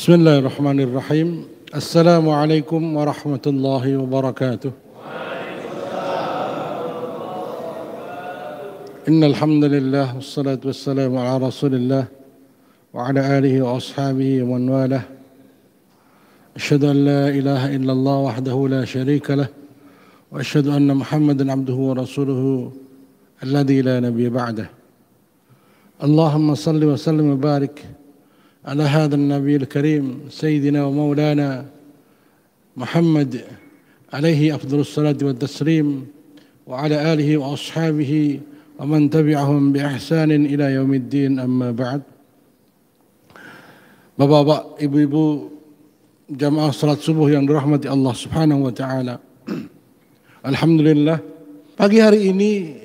Bismillahirrahmanirrahim. Assalamualaikum warahmatullahi wabarakatuh. Innal hamdalillah wassalatu wassalamu ala Rasulillah wa ala alihi wa ashabihi wa man walah. Asyhadu an la ilaha illallah wahdahu la syarika lah wa asyhadu anna Muhammadan abduhu wa rasuluhu alladzi la nabiyya ba'dah. Allahumma salli wa sallim wa barik على هذا النبي الكريم سيدنا ومولانا محمد عليه أفضل الصلاة والتسليم وعلى آله وأصحابه ومن تبعهم بإحسان إلى يوم الدين أما بعد. Bapak-bapak, ibu-ibu jamaah salat subuh yang dirahmati Allah Subhanahu wa taala. Alhamdulillah, pagi hari ini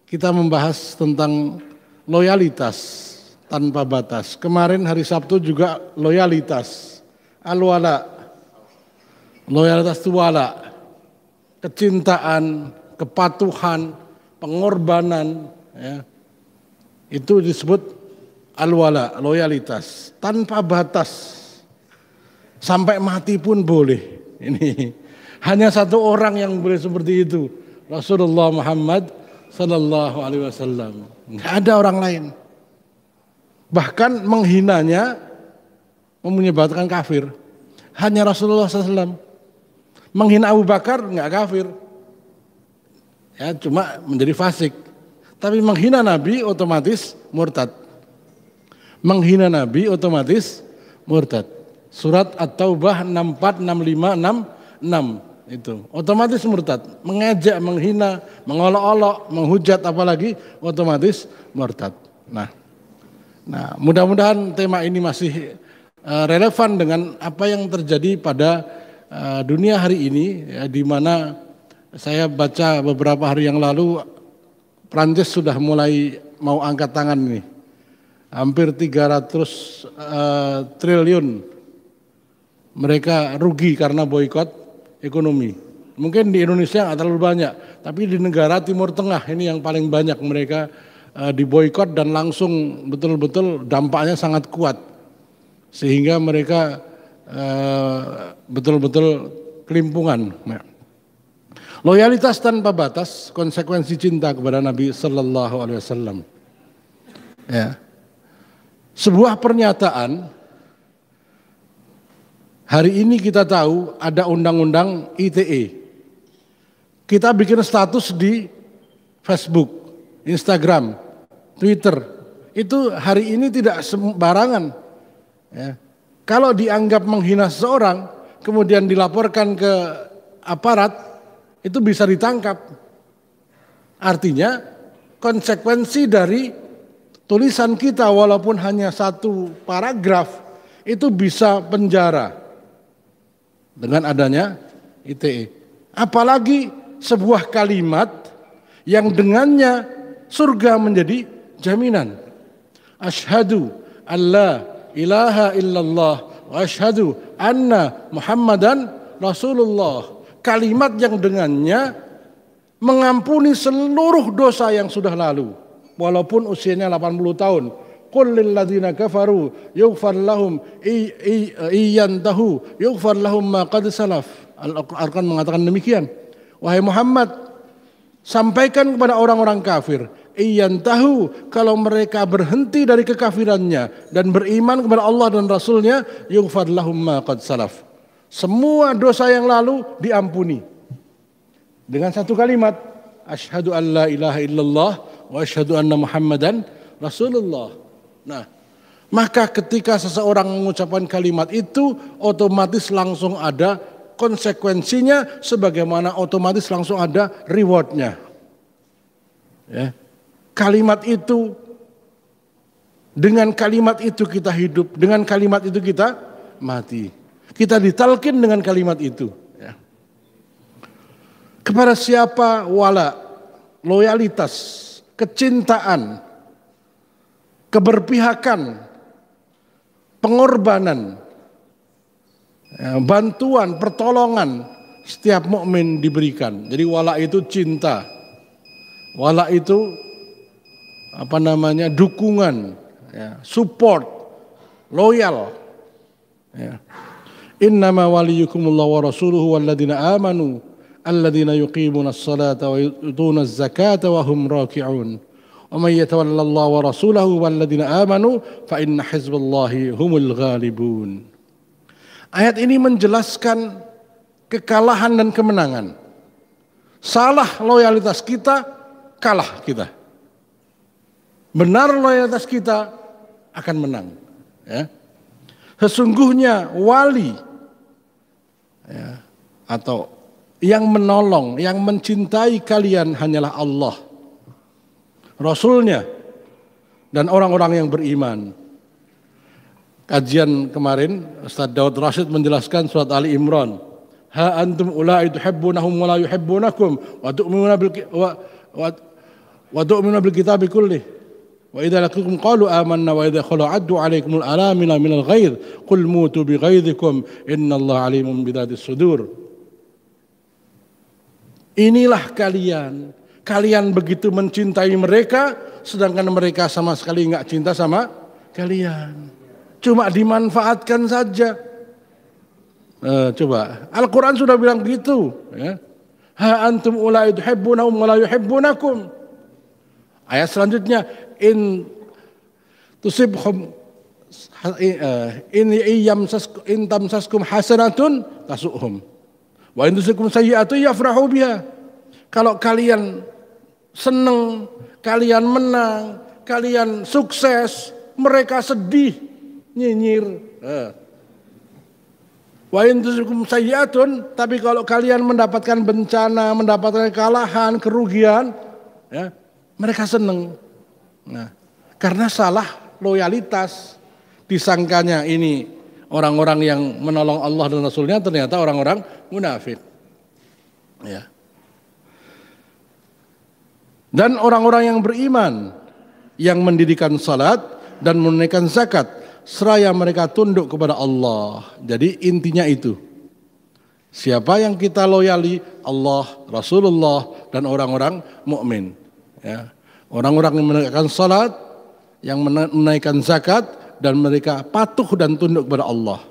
kita membahas tentang loyalitas tanpa batas. Kemarin hari Sabtu juga loyalitas, al-wala. Loyalitas itu wala, kecintaan, kepatuhan, pengorbanan, ya. Itu disebut al-wala, loyalitas tanpa batas. Sampai mati pun boleh. Ini hanya satu orang yang boleh seperti itu, Rasulullah Muhammad sallallahu alaihi wasallam. Enggak ada orang lain. Bahkan menghinanya menyebabkan kafir. Hanya Rasulullah SAW. Menghina Abu Bakar enggak kafir. Ya, cuma menjadi fasik. Tapi menghina Nabi otomatis murtad. Menghina Nabi otomatis murtad. Surat At-Taubah 64, 65, 66 itu. Otomatis murtad. Mengejek, menghina, mengolok-olok, menghujat apalagi otomatis murtad. Nah, mudah-mudahan tema ini masih relevan dengan apa yang terjadi pada dunia hari ini, ya, di mana saya baca beberapa hari yang lalu Prancis sudah mulai mau angkat tangan nih, hampir 300 triliun mereka rugi karena boikot ekonomi. Mungkin di Indonesia nggak terlalu banyak, tapi di negara Timur Tengah ini yang paling banyak mereka diboikot dan langsung betul-betul dampaknya sangat kuat sehingga mereka betul-betul kelimpungan. Loyalitas tanpa batas, konsekuensi cinta kepada Nabi Sallallahu Alaihi Wasallam. Ya. Sebuah pernyataan, hari ini kita tahu ada undang-undang ITE. Kita bikin status di Facebook, Instagram, Twitter, itu hari ini tidak sembarangan. Ya. Kalau dianggap menghina seseorang, kemudian dilaporkan ke aparat, itu bisa ditangkap. Artinya konsekuensi dari tulisan kita walaupun hanya satu paragraf, itu bisa penjara dengan adanya ITE. Apalagi sebuah kalimat yang dengannya surga menjadi jaminan. Asyhadu alla ilaha illallah wa asyhadu anna Muhammadan Rasulullah. Kalimat yang dengannya mengampuni seluruh dosa yang sudah lalu walaupun usianya 80 tahun. Qul lil ladzina kafaru yughfar lahum iyantahu yughfar lahum ma qad salaf. Al-Qur'an mengatakan demikian. Wahai Muhammad, sampaikan kepada orang-orang kafir, iyantahu, kalau mereka berhenti dari kekafirannya dan beriman kepada Allah dan Rasulnya, yughfar lahum ma qad salaf. Semua dosa yang lalu diampuni. Dengan satu kalimat, asyhadu an la ilaha illallah wa asyhadu anna Muhammadan Rasulullah. Nah, maka ketika seseorang mengucapkan kalimat itu, otomatis langsung ada konsekuensinya, sebagaimana otomatis langsung ada rewardnya. Ya. Kalimat itu, dengan kalimat itu kita hidup, dengan kalimat itu kita mati. Kita ditalkin dengan kalimat itu. Ya. Kepada siapa wala, loyalitas, kecintaan, keberpihakan, pengorbanan, bantuan, pertolongan setiap mukmin diberikan. Jadi wala itu cinta, wala itu dukungan, ya, support, loyal. Ya. Innama waliyukumullahu wa rasuluhu walladzina amanu alladzina yuqimunas salata wa yu'tunaz zakata wa hum raki'un. Wa may yatawallallaha wa rasulahu walladzina amanu fa inna hizballahi humul ghalibun. Ayat ini menjelaskan kekalahan dan kemenangan. Salah loyalitas kita, kalah kita. Benar loyalitas kita, akan menang. Ya. Sesungguhnya wali ya, atau yang menolong, yang mencintai kalian hanyalah Allah, Rasulnya, dan orang-orang yang beriman. Kajian kemarin Ustaz Daud Rashid menjelaskan surat Ali Imran. Ha antum ulai tuhibbunahum wa la yuhibbunakum wa tu'minuna bil kitabi kullih. Wa idza laqitum qalu amanna wa idza khalu addu 'alaikumul alamina minal ghaidh qul mutu bi ghaidhikum innallaha 'alimun bidzatis sudur. Inilah kalian begitu mencintai mereka sedangkan mereka sama sekali enggak cinta sama kalian. Cuma dimanfaatkan saja. Coba Al-Quran sudah bilang gitu ya. Ha antum ulai tuhibbunahum wa la yuhibbunakum. Ayat selanjutnya in tusibhum in tamsaskum hasanatun tasuhum wa in tusibkum sayyi'atun yafrahu biha. Kalau kalian senang, kalian menang, kalian sukses, mereka sedih, nyinyir. Wa in tusibkum sayyi'atun, tapi kalau kalian mendapatkan bencana, mendapatkan kekalahan, kerugian, ya, mereka senang. Nah, karena salah loyalitas, disangkanya ini orang-orang yang menolong Allah dan Rasulnya, ternyata orang-orang munafik. Ya. Dan orang-orang yang beriman, yang mendirikan salat dan menunaikan zakat, seraya mereka tunduk kepada Allah. Jadi intinya itu. Siapa yang kita loyali? Allah, Rasulullah, dan orang-orang mukmin. Ya. Orang-orang yang menunaikan salat, yang menunaikan zakat, dan mereka patuh dan tunduk kepada Allah.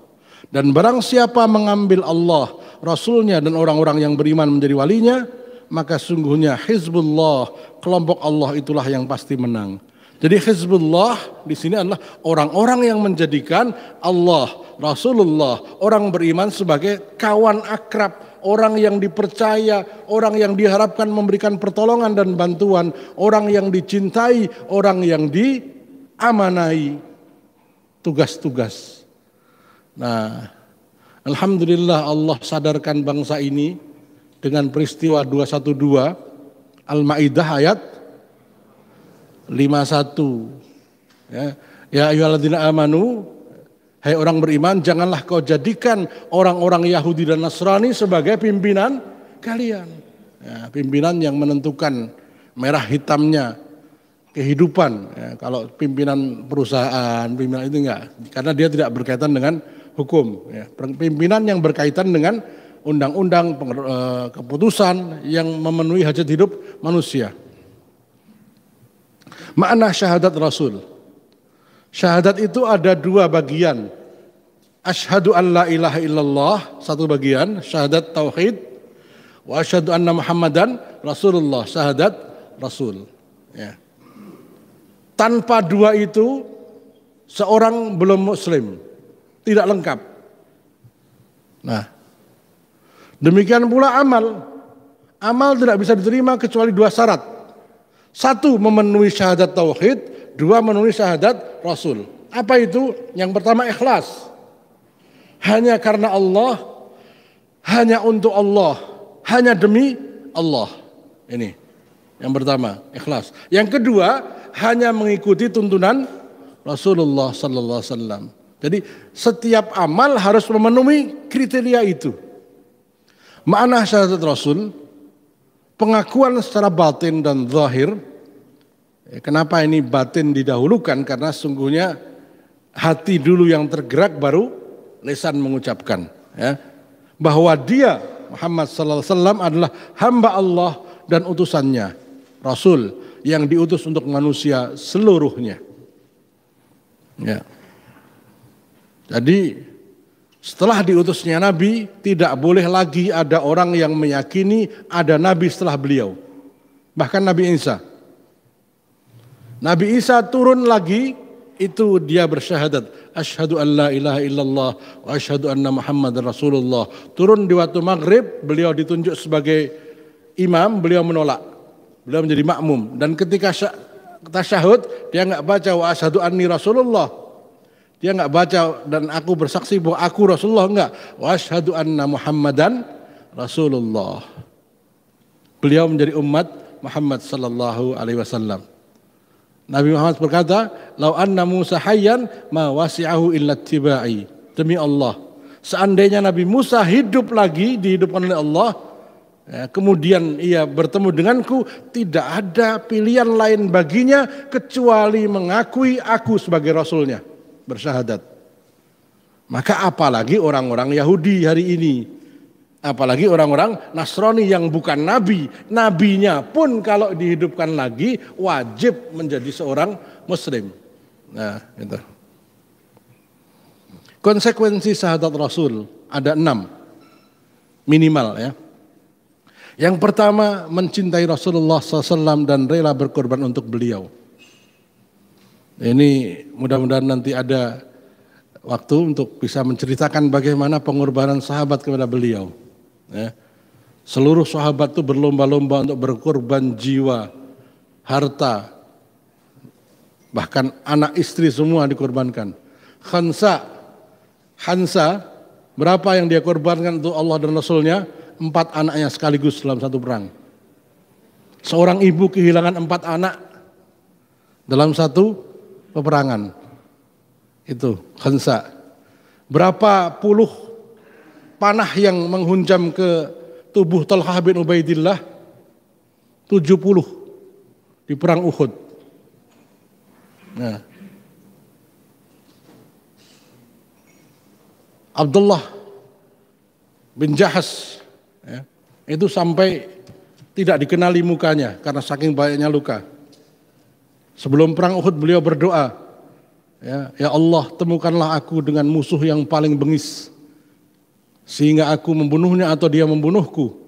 Dan barang siapa mengambil Allah, Rasulnya, dan orang-orang yang beriman menjadi walinya, maka sungguhnya Hizbullah, kelompok Allah itulah yang pasti menang. Jadi Hizbullah di sini adalah orang-orang yang menjadikan Allah, Rasulullah, orang beriman sebagai kawan akrab, orang yang dipercaya, orang yang diharapkan memberikan pertolongan dan bantuan, orang yang dicintai, orang yang diamanai tugas-tugas. Nah, alhamdulillah Allah sadarkan bangsa ini dengan peristiwa 212 Al-Maidah ayat 51. Ya ayyuhalladzina amanu, hai orang beriman, janganlah kau jadikan orang-orang Yahudi dan Nasrani sebagai pimpinan kalian. Ya, pimpinan yang menentukan merah hitamnya kehidupan. Ya, kalau pimpinan perusahaan, pimpinan itu enggak, karena dia tidak berkaitan dengan hukum. Ya, pimpinan yang berkaitan dengan undang-undang, keputusan yang memenuhi hajat hidup manusia. Makna syahadat Rasul. Syahadat itu ada dua bagian. Asyhadu an la ilaha illallah, satu bagian, syahadat tauhid. Wa asyhadu anna Muhammadan Rasulullah, syahadat Rasul. Ya. Tanpa dua itu, seorang belum muslim, tidak lengkap. Nah, demikian pula amal. Amal tidak bisa diterima kecuali dua syarat. Satu, memenuhi syahadat tauhid. Dua, memenuhi syahadat Rasul. Apa itu? Yang pertama, ikhlas. Hanya karena Allah, hanya untuk Allah, hanya demi Allah. Ini yang pertama, ikhlas. Yang kedua, hanya mengikuti tuntunan Rasulullah sallallahu alaihi wasallam. Jadi setiap amal harus memenuhi kriteria itu. Makna syahadat Rasul, pengakuan secara batin dan zahir. Kenapa ini batin didahulukan? Karena sungguhnya hati dulu yang tergerak, baru lisan mengucapkan. Ya, bahwa dia Muhammad sallallahu alaihi wasallam adalah hamba Allah dan utusannya, Rasul yang diutus untuk manusia seluruhnya. Ya. Jadi Setelah diutusnya Nabi, tidak boleh lagi ada orang yang meyakini ada Nabi setelah beliau. Bahkan Nabi Isa. Nabi Isa turun lagi, itu dia bersyahadat. Asyhadu an la ilaha illallah wa asyhadu anna Muhammadar Rasulullah. Turun di waktu maghrib, beliau ditunjuk sebagai imam, beliau menolak. Beliau menjadi makmum. Dan ketika tasyahud, dia enggak baca wa asyhadu anni Rasulullah. Dia enggak baca dan aku bersaksi bahwa aku Rasulullah, enggak. Wa asyhadu anna Muhammadan Rasulullah. Beliau menjadi umat Muhammad sallallahu alaihi wasallam. Nabi Muhammad berkata, "Lau anna Musa hayyan ma wasi'ahu illa tibai." Demi Allah, seandainya Nabi Musa hidup lagi, dihidupkan oleh Allah, ya, kemudian ia bertemu denganku, tidak ada pilihan lain baginya kecuali mengakui aku sebagai Rasulnya, bersyahadat. Maka apalagi orang-orang Yahudi hari ini, apalagi orang-orang Nasrani yang bukan nabi. Nabinya pun kalau dihidupkan lagi wajib menjadi seorang muslim. Nah, itu. Konsekuensi syahadat Rasul ada 6 minimal ya. Yang pertama, mencintai Rasulullah SAW dan rela berkorban untuk beliau. Ini mudah-mudahan nanti ada waktu untuk bisa menceritakan bagaimana pengorbanan sahabat kepada beliau. Ya. Seluruh sahabat itu berlomba-lomba untuk berkorban jiwa, harta, bahkan anak istri semua dikorbankan. Hansa, berapa yang dia korbankan untuk Allah dan Rasulnya? 4 anaknya sekaligus dalam satu perang. Seorang ibu kehilangan 4 anak dalam satu peperangan. Itu Hansa. Berapa puluh panah yang menghunjam ke tubuh Talhah bin Ubaidillah? 70 di perang Uhud. Nah, Abdullah bin Jahas ya, itu sampai tidak dikenali mukanya karena saking banyaknya luka. Sebelum perang Uhud beliau berdoa, ya Allah, temukanlah aku dengan musuh yang paling bengis sehingga aku membunuhnya atau dia membunuhku,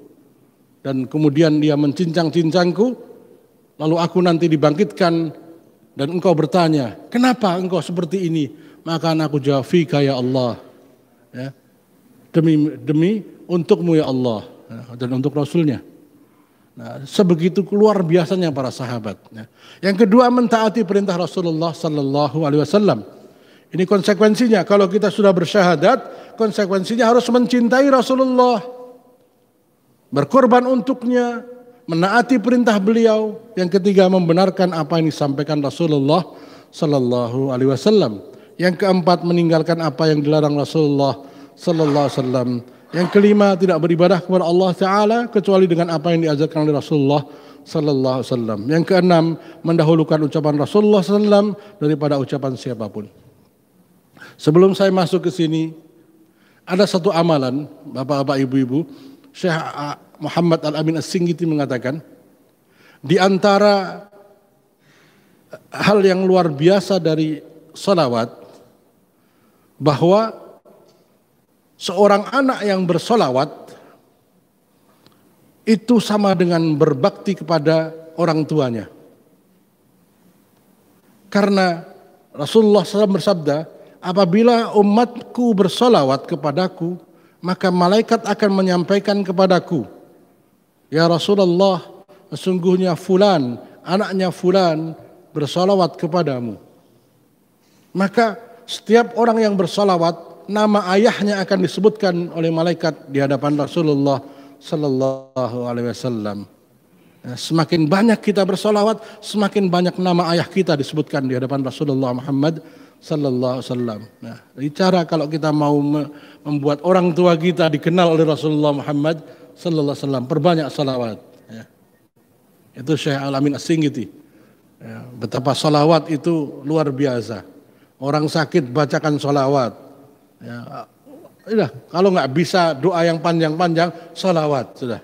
dan kemudian dia mencincang-cincangku, lalu aku nanti dibangkitkan dan engkau bertanya, kenapa engkau seperti ini? Maka aku jawab, fika ya Allah, ya, demi untukmu ya Allah, ya, dan untuk Rasulnya. Nah, sebegitu luar biasanya para sahabat. Ya. Yang kedua, mentaati perintah Rasulullah Sallallahu Alaihi Wasallam. Ini konsekuensinya. Kalau kita sudah bersyahadat, konsekuensinya harus mencintai Rasulullah, berkorban untuknya, menaati perintah beliau. Yang ketiga, membenarkan apa yang disampaikan Rasulullah Sallallahu Alaihi Wasallam. Yang keempat, meninggalkan apa yang dilarang Rasulullah Sallallahu Alaihi Wasallam. Yang kelima, tidak beribadah kepada Allah Ta'ala kecuali dengan apa yang diajarkan oleh Rasulullah Sallallahu Alaihi Wasallam. Yang keenam, mendahulukan ucapan Rasulullah SAW daripada ucapan siapapun. Sebelum saya masuk ke sini, ada satu amalan, bapak-bapak, ibu-ibu. Syekh Muhammad Al-Amin As-Singgiti mengatakan, di antara hal yang luar biasa dari salawat, bahwa seorang anak yang bersolawat itu sama dengan berbakti kepada orang tuanya. Karena Rasulullah SAW bersabda, apabila umatku bersolawat kepadaku, maka malaikat akan menyampaikan kepadaku, ya Rasulullah, sesungguhnya fulan, anaknya fulan bersolawat kepadamu. Maka setiap orang yang bersolawat, nama ayahnya akan disebutkan oleh malaikat di hadapan Rasulullah Sallallahu Alaihi Wasallam. Semakin banyak kita bersolawat, semakin banyak nama ayah kita disebutkan di hadapan Rasulullah Muhammad Sallallahu Alaihi Wasallam. Nah, cara kalau kita mau membuat orang tua kita dikenal oleh Rasulullah Muhammad Sallallahu Alaihi Wasallam, perbanyak salawat. Ya. Itu Syekh Al-Amin As-Singgiti. Ya, betapa salawat itu luar biasa. Orang sakit bacakan salawat. Ya, sudah, kalau nggak bisa doa yang panjang-panjang, salawat sudah.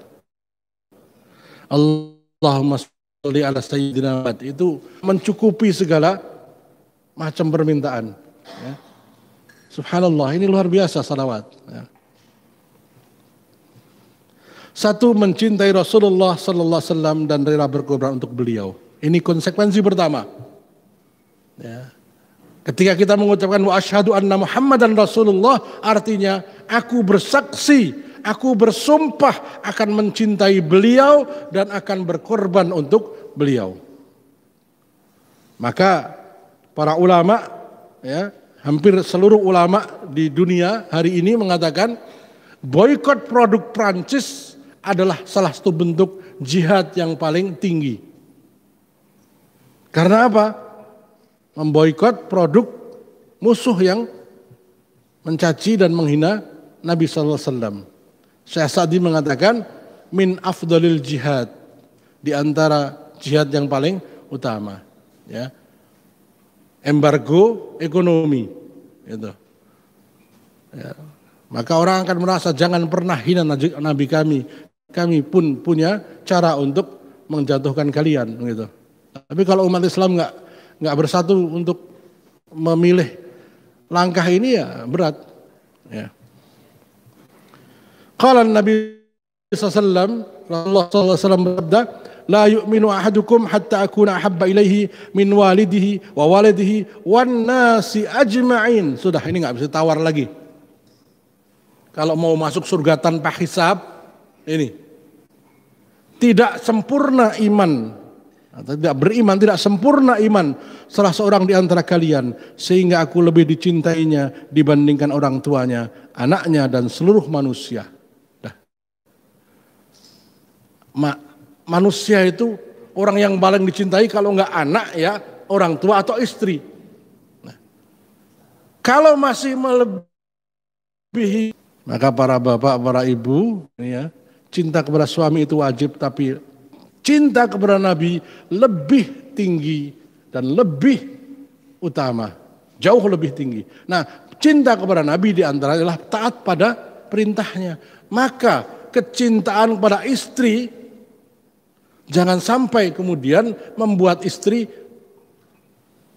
Allahumma sholli ala sayyidina Muhammad, itu mencukupi segala macam permintaan. Ya. Subhanallah, ini luar biasa salawat. Ya. Satu, mencintai Rasulullah sallallahu alaihi wasallam dan rela berkorban untuk beliau. Ini konsekuensi pertama. Ya. Ketika kita mengucapkan wa asyhadu anna Muhammadan Rasulullah, artinya aku bersaksi, aku bersumpah akan mencintai beliau dan akan berkorban untuk beliau. Maka para ulama, ya, hampir seluruh ulama di dunia hari ini mengatakan boikot produk Prancis adalah salah satu bentuk jihad yang paling tinggi. Karena apa? Memboikot produk musuh yang mencaci dan menghina Nabi sallallahu alaihi wasallam. Syekh Sa'di mengatakan min afdalil jihad, di antara jihad yang paling utama, ya. Embargo ekonomi, gitu. Ya. Maka orang akan merasa jangan pernah hina Nabi kami pun punya cara untuk menjatuhkan kalian, gitu. Tapi kalau umat Islam nggak bersatu untuk memilih langkah ini, ya berat. Ya. Qala Nabi sallallahu alaihi wasallam bersabda, la yu'minu ahadukum hatta akuna ahabba ilaihi min walidihi wa waladihi wan nasi ajma'in. Sudah, ini nggak bisa tawar lagi. Kalau mau masuk surga tanpa hisab, ini tidak sempurna iman atau tidak beriman, tidak sempurna iman salah seorang di antara kalian sehingga aku lebih dicintainya dibandingkan orang tuanya, anaknya dan seluruh manusia. Manusia itu orang yang paling dicintai kalau enggak anak, ya orang tua atau istri. Nah, kalau masih melebihi, maka para bapak, para ibu, ya, cinta kepada suami itu wajib, tapi cinta kepada Nabi lebih tinggi dan lebih utama, jauh lebih tinggi. Nah, cinta kepada Nabi diantara adalah taat pada perintahnya. Maka kecintaan kepada istri jangan sampai kemudian membuat istri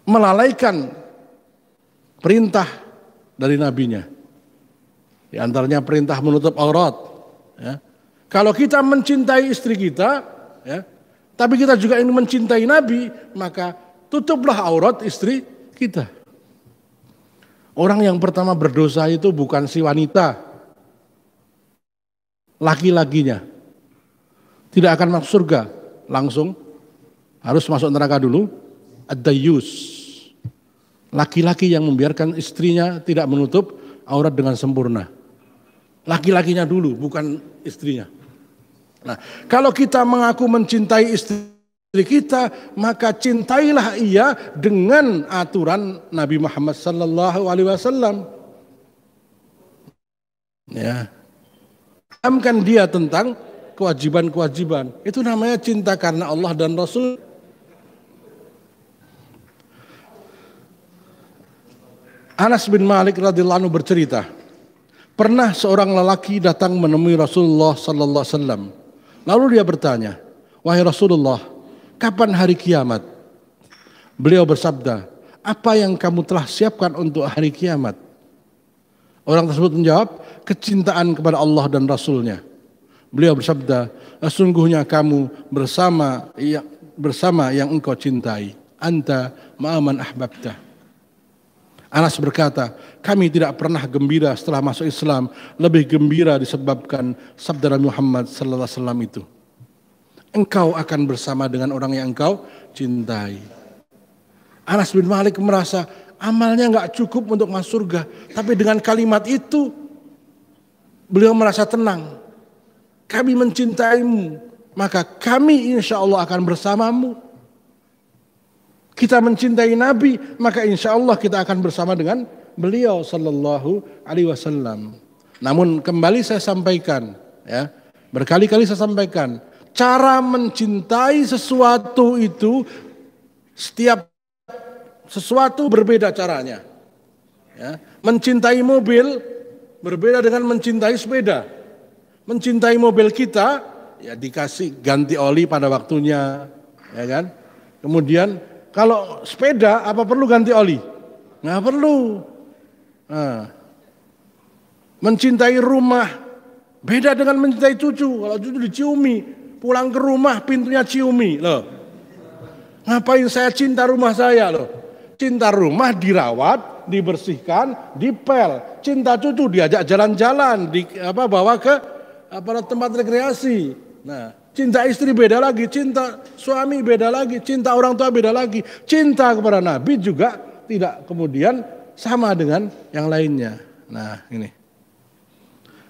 melalaikan perintah dari nabinya. Di antaranya perintah menutup aurat. Ya. Kalau kita mencintai istri kita, ya, tapi kita juga ingin mencintai Nabi, maka tutuplah aurat istri kita. Orang yang pertama berdosa itu bukan si wanita, laki-lakinya. Tidak akan masuk surga, langsung harus masuk neraka dulu. Ad-dayyus, laki-laki yang membiarkan istrinya tidak menutup aurat dengan sempurna. Laki-lakinya dulu, bukan istrinya. Nah, kalau kita mengaku mencintai istri kita, maka cintailah ia dengan aturan Nabi Muhammad sallallahu alaihi wasallam. Ya. Pahamkan dia tentang kewajiban-kewajiban. Itu namanya cinta karena Allah dan Rasul. Anas bin Malik radhiyallahu anhu bercerita, pernah seorang lelaki datang menemui Rasulullah sallallahu alaihi wasallam. Lalu dia bertanya, wahai Rasulullah, kapan hari kiamat? Beliau bersabda, apa yang kamu telah siapkan untuk hari kiamat? Orang tersebut menjawab, kecintaan kepada Allah dan Rasulnya. Beliau bersabda, sesungguhnya kamu bersama yang engkau cintai. Anta ma'aman ahbabta. Anas berkata, kami tidak pernah gembira setelah masuk Islam, lebih gembira disebabkan sabda Nabi Muhammad sallallahu alaihi wasallam itu. Engkau akan bersama dengan orang yang engkau cintai. Anas bin Malik merasa amalnya enggak cukup untuk masuk surga, tapi dengan kalimat itu beliau merasa tenang. Kami mencintaimu, maka kami insya Allah akan bersamamu. Kita mencintai Nabi, maka insya Allah kita akan bersama dengan beliau sallallahu alaihi wasallam. Namun kembali saya sampaikan, ya, berkali-kali saya sampaikan, cara mencintai sesuatu itu setiap sesuatu berbeda caranya. Ya, mencintai mobil berbeda dengan mencintai sepeda. Mencintai mobil kita, ya dikasih ganti oli pada waktunya, ya kan? Kemudian kalau sepeda apa perlu ganti oli? Nggak perlu. Nah, mencintai rumah beda dengan mencintai cucu. Kalau cucu diciumi, pulang ke rumah pintunya ciumi loh. Ngapain saya cinta rumah saya loh? Cinta rumah dirawat, dibersihkan, dipel. Cinta cucu diajak jalan-jalan, bawa ke tempat rekreasi. Nah, cinta istri beda lagi, cinta suami beda lagi, cinta orang tua beda lagi. Cinta kepada Nabi juga tidak kemudian sama dengan yang lainnya. Nah, ini.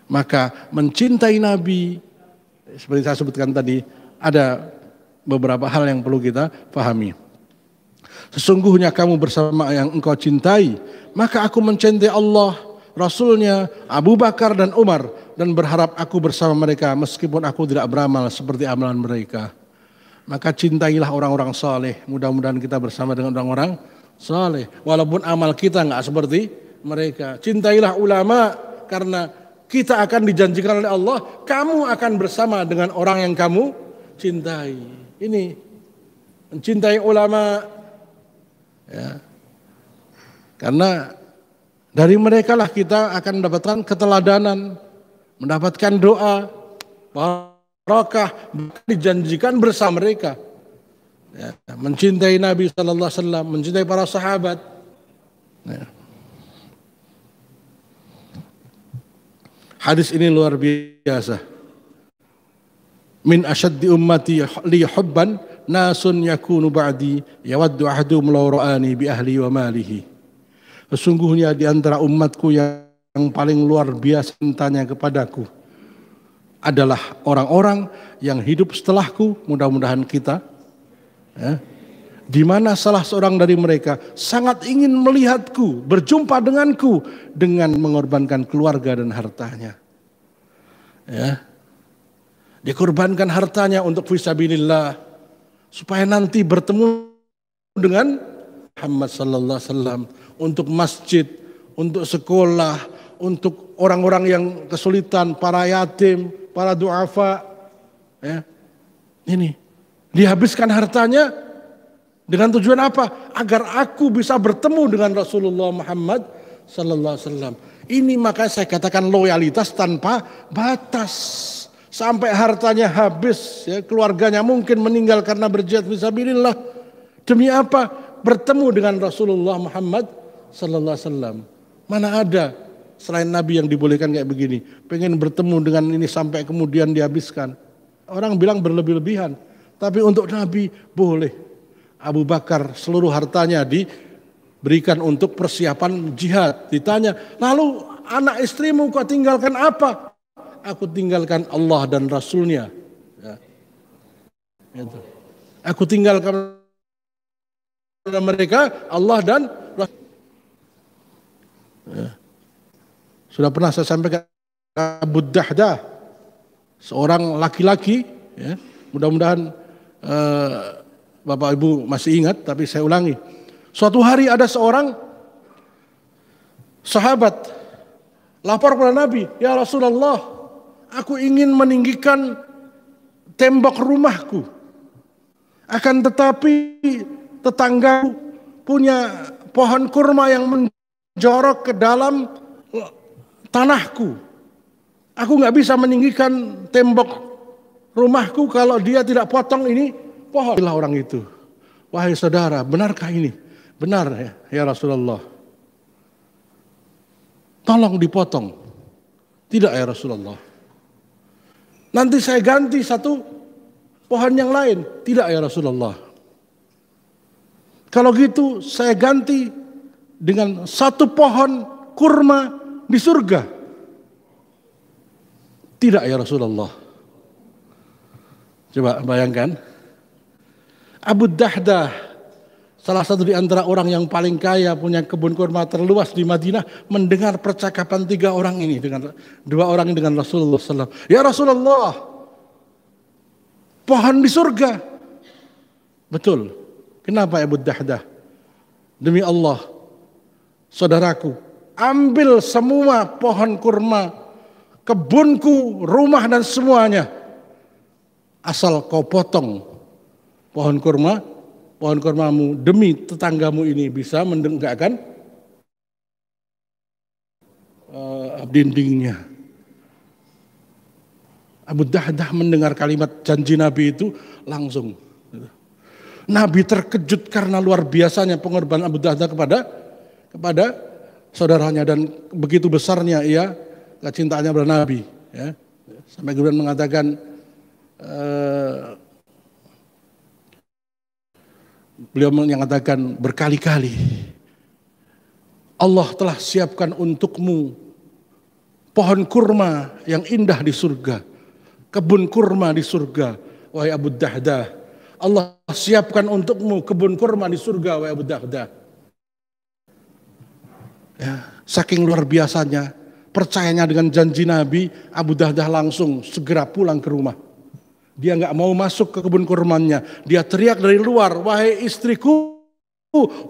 Maka mencintai Nabi, seperti saya sebutkan tadi, ada beberapa hal yang perlu kita pahami. Sesungguhnya kamu bersama yang engkau cintai, maka aku mencintai Allah, Rasulnya, Abu Bakar dan Umar, dan berharap aku bersama mereka meskipun aku tidak beramal seperti amalan mereka. Maka cintailah orang-orang saleh. Mudah-mudahan kita bersama dengan orang-orang saleh, walaupun amal kita nggak seperti mereka. Cintailah ulama, karena kita akan dijanjikan oleh Allah, kamu akan bersama dengan orang yang kamu cintai. Ini mencintai ulama, ya. Karena dari mereka lah kita akan mendapatkan keteladanan, mendapatkan doa, barakah, dijanjikan bersama mereka. Ya, mencintai Nabi Sallallahu Alaihi Wasallam, mencintai para sahabat. Ya. Hadis ini luar biasa. Min asyaddi ummati li hubban nasun yakunu ba'di yawaddu ahaduhum law ra'ani bi ahli wa malihi. Sesungguhnya di antara umatku yang paling luar biasa cintanya kepadaku adalah orang-orang yang hidup setelahku, mudah-mudahan kita, ya, di mana salah seorang dari mereka sangat ingin melihatku, berjumpa denganku dengan mengorbankan keluarga dan hartanya. Ya. Dikorbankan hartanya untuk fisabilillah supaya nanti bertemu dengan Muhammad sallallahu alaihi wasallam, untuk masjid, untuk sekolah, untuk orang-orang yang kesulitan, para yatim, para duafa. Ya. Ini dihabiskan hartanya dengan tujuan apa? Agar aku bisa bertemu dengan Rasulullah Muhammad sallallahu alaihi wasallam. Ini maka saya katakan loyalitas tanpa batas. Sampai hartanya habis, ya, keluarganya mungkin meninggal karena berjihad fisabilillah. Demi apa? Bertemu dengan Rasulullah Muhammad sallallahu alaihi wasallam. Mana ada selain Nabi yang dibolehkan kayak begini? Pengen bertemu dengan ini sampai kemudian dihabiskan. Orang bilang berlebih-lebihan, tapi untuk Nabi boleh. Abu Bakar seluruh hartanya diberikan untuk persiapan jihad. Ditanya, lalu anak istrimu kau tinggalkan apa? Aku tinggalkan Allah dan Rasulnya. Ya. Itu. Aku tinggalkan mereka Allah dan Rasul. Ya. Sudah pernah saya sampaikan, Abu Dahdah, seorang laki-laki, ya, mudah-mudahan Bapak Ibu masih ingat, tapi saya ulangi. Suatu hari ada seorang sahabat lapor kepada Nabi, ya Rasulullah, aku ingin meninggikan tembok rumahku. Akan tetapi tetanggaku punya pohon kurma yang menjorok ke dalam tanahku. Aku nggak bisa meninggikan tembok rumahku kalau dia tidak potong ini pohon. Bila orang itu, wahai saudara, benarkah ini? Benar ya Rasulullah. Tolong dipotong. Tidak ya Rasulullah. Nanti saya ganti satu pohon yang lain. Tidak ya Rasulullah. Kalau gitu saya ganti dengan satu pohon kurma di surga. Tidak ya Rasulullah. Coba bayangkan. Abu Dahdah, salah satu di antara orang yang paling kaya, punya kebun kurma terluas di Madinah, mendengar percakapan tiga orang ini, dua orang ini dengan Rasulullah SAW. Ya Rasulullah, pohon di surga. Betul. Kenapa Abu Dahdah? Demi Allah, saudaraku, ambil semua pohon kurma, kebunku, rumah dan semuanya. Asal kau potong pohon kurmamu demi tetanggamu ini bisa menegakkan dindingnya. Abu Dahdah mendengar kalimat janji Nabi itu langsung. Nabi terkejut karena luar biasanya pengorbanan Abu Dahdah kepada saudaranya dan begitu besarnya ia kecintaannya kepada Nabi. Ya. Sampai kemudian mengatakan, beliau mengatakan berkali-kali, Allah telah siapkan untukmu pohon kurma yang indah di surga, kebun kurma di surga, wahai Abu Dahdah. Allah siapkan untukmu kebun kurma di surga, wahai Abu Dahdah. Ya, saking luar biasanya percayanya dengan janji Nabi, Abu Dahdah langsung segera pulang ke rumah. Dia nggak mau masuk ke kebun kurmanya. Dia teriak dari luar, wahai istriku,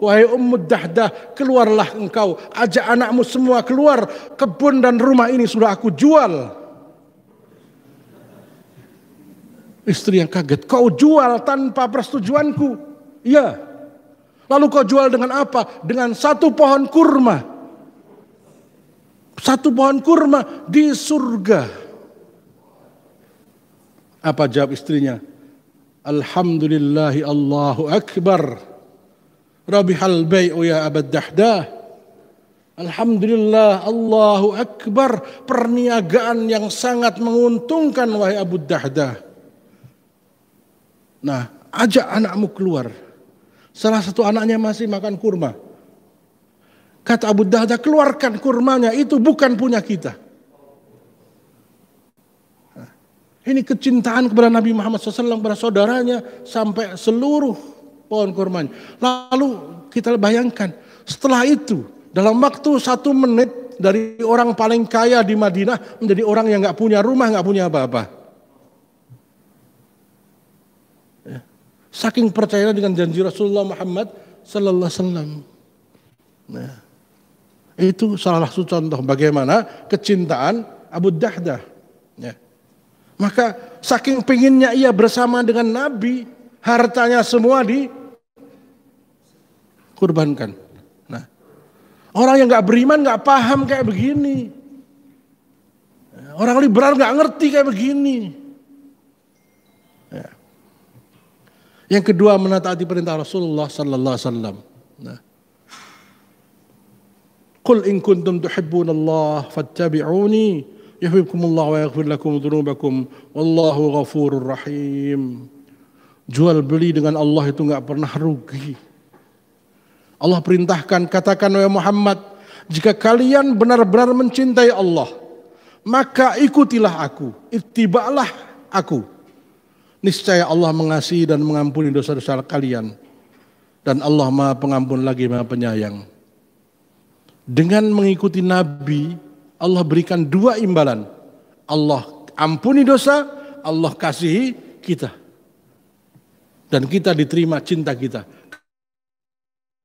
wahai Ummu Dahdah, keluarlah engkau, ajak anakmu semua keluar, kebun dan rumah ini sudah aku jual. Istri yang kaget, kau jual tanpa persetujuanku? Iya. Lalu kau jual dengan apa? Dengan satu pohon kurma. Satu pohon kurma di surga. Apa jawab istrinya? Alhamdulillahi Allahu Akbar. Rabihal bai'u ya Abu Dahdah. Alhamdulillah Allahu Akbar. Perniagaan yang sangat menguntungkan wahai Abu Dahdah. Nah, ajak anakmu keluar. Salah satu anaknya masih makan kurma. Kata Abu Dahdah, keluarkan kurmanya, itu bukan punya kita. Nah, ini kecintaan kepada Nabi Muhammad SAW, kepada saudaranya, sampai seluruh pohon kurmanya. Lalu kita bayangkan, setelah itu, dalam waktu 1 menit, dari orang paling kaya di Madinah, menjadi orang yang gak punya rumah, gak punya apa-apa. Saking percaya dengan janji Rasulullah Muhammad sallallahu alaihi wasallam. Nah, itu salah satu contoh bagaimana kecintaan Abu Dahdah. Ya. Maka saking pengennya ia bersama dengan Nabi, hartanya semua dikurbankan. Nah, orang yang nggak beriman nggak paham kayak begini. Orang liberal nggak ngerti kayak begini. Ya. Yang kedua, menaati perintah Rasulullah sallallahu alaihi wasallam. Nah. Qul in kuntum tuhibbunallaha fattabi'uni yuhibbukumullahu wa yaghfir lakum dzunubakum wallahu ghafurur rahim. Jual beli dengan Allah itu enggak pernah rugi. Allah perintahkan, katakan wahai Muhammad, jika kalian benar-benar mencintai Allah, maka ikutilah aku, ittiba'lah aku. Niscaya Allah mengasihi dan mengampuni dosa-dosa kalian. Dan Allah Maha Pengampun lagi Maha Penyayang. Dengan mengikuti Nabi, Allah berikan 2 imbalan. Allah ampuni dosa, Allah kasihi kita. Dan kita diterima cinta kita.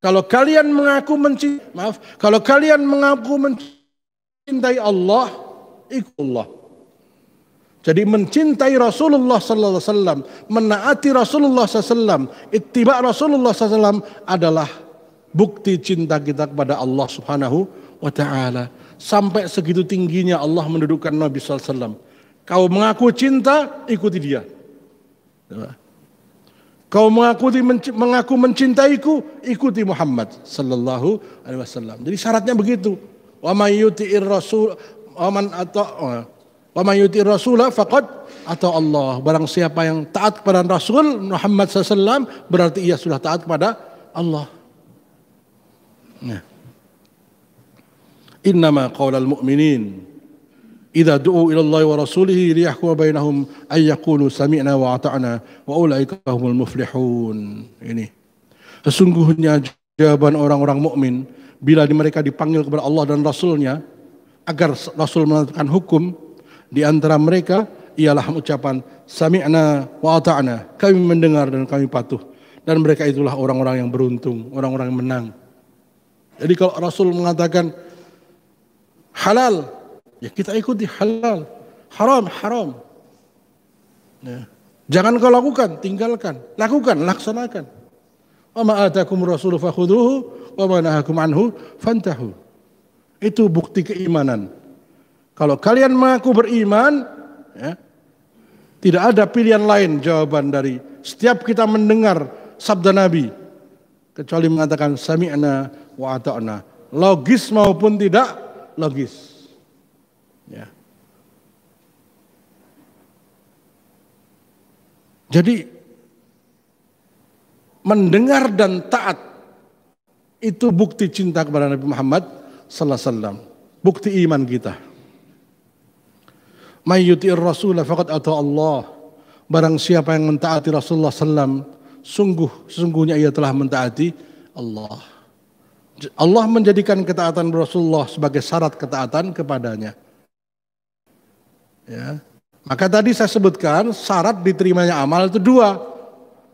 Kalau kalian mengaku mencintai Allah, ikut Allah. Jadi mencintai Rasulullah sallallahu alaihi wasallam, menaati Rasulullah sallallahu alaihi wasallam, ittiba Rasulullah sallallahu alaihi wasallam adalah bukti cinta kita kepada Allah Subhanahu wa taala. Sampai segitu tingginya Allah mendudukkan Nabi sallallahu alaihi wasallam. Kau mengaku cinta, ikuti dia. Kau mengaku mencintaiku, ikuti Muhammad sallallahu alaihi wasallam. Jadi syaratnya begitu. Wa may yuti'ir rasul wa may yuti'ir rasula faqad ata Allah. Barang siapa yang taat kepada Rasul Muhammad SAW, berarti ia sudah taat kepada Allah. Nah. Innama qaulal mu'minin idza du'u ila Allah wa rasulihi liyahkuma bainahum ay yaqulu sami'na wa ata'na wa ulaika humul muflihun. Ini sesungguhnya jawaban orang-orang mukmin bila mereka dipanggil kepada Allah dan Rasulnya agar Rasul menentukan hukum, di antara mereka ialah ucapan sami'na wa ata'na, kami mendengar dan kami patuh, dan mereka itulah orang-orang yang beruntung, orang-orang yang menang. Jadi kalau Rasul mengatakan halal, ya kita ikuti halal. Haram, haram. Ya. Jangan kau lakukan, tinggalkan. Lakukan, laksanakan. Wa ma atakum rasulu fakhudhuhu wa ma nahakum anhu fantahu. Itu bukti keimanan. Kalau kalian mengaku beriman, ya, tidak ada pilihan lain jawaban dari setiap kita mendengar sabda Nabi kecuali mengatakan sami'na wa ata'na, logis maupun tidak logis. Ya. Jadi mendengar dan taat itu bukti cinta kepada Nabi Muhammad sallallahu alaihi wasallam, bukti iman kita. May yuti'ir rasul faqad ata Allah. Barang siapa yang mentaati Rasulullah sallam, sesungguhnya ia telah mentaati Allah. Allah menjadikan ketaatan Rasulullah sebagai syarat ketaatan kepadanya. Ya. Maka tadi saya sebutkan syarat diterimanya amal itu dua.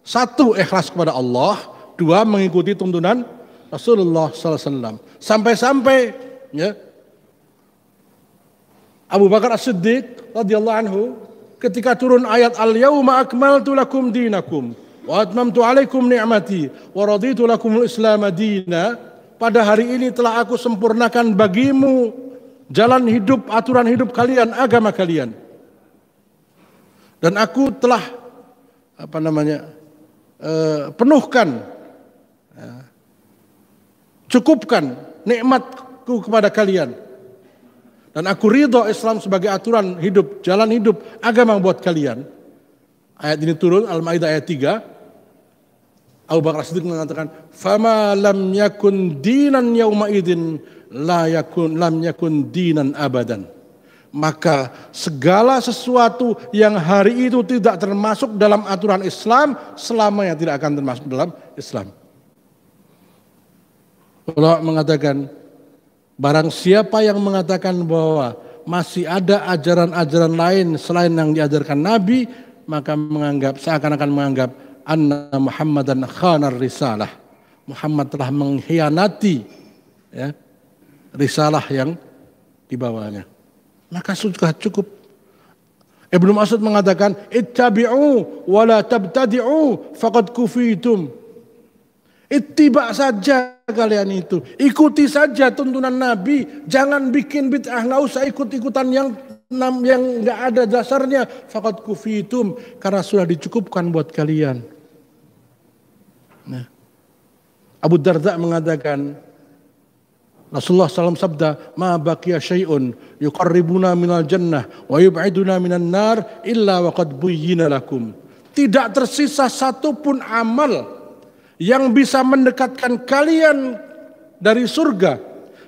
Satu, ikhlas kepada Allah. Dua, mengikuti tuntunan Rasulullah SAW. Sampai-sampai ya, Abu Bakar As-Siddiq radhiyallahu anhu ketika turun ayat al-yauma akmaltu lakum dinakum wa atmamtu alaikum ni'mati wa raditu lakumul islam madina, pada hari ini telah aku sempurnakan bagimu jalan hidup, aturan hidup kalian, agama kalian. Dan aku telah penuhkan, cukupkan nikmatku kepada kalian. Dan aku ridho Islam sebagai aturan hidup, jalan hidup, agama buat kalian. Ayat ini turun Al-Maidah ayat 3. Abu Bakar Siddiq mengatakan, "Fama lam yakun dinan yauma idzin lam yakun dinan abadan." Maka segala sesuatu yang hari itu tidak termasuk dalam aturan Islam, selamanya tidak akan termasuk dalam Islam. Allah mengatakan, barang siapa yang mengatakan bahwa masih ada ajaran-ajaran lain selain yang diajarkan Nabi, maka seakan-akan menganggap anna Muhammadan khanar risalah. Muhammad telah mengkhianati ya, risalah yang dibawanya. Maka sudah cukup. Ibnu Mas'ud mengatakan, ittabi'u wa la tabtadi'u faqad kufitum. Ittiba saja kalian itu, ikuti saja tuntunan Nabi, jangan bikin bid'ah, nggak usah ikut-ikutan yang nggak ada dasarnya. Faqad kufitum, karena sudah dicukupkan buat kalian. Nah, Abu Darda mengatakan, Rasulullah SAW sabda, ma baqiya syai'un yuqarribuna minal jannah wa yub'iduna minan nar illa waqad buyyina lakum. Tidak tersisa satupun amal yang bisa mendekatkan kalian dari surga,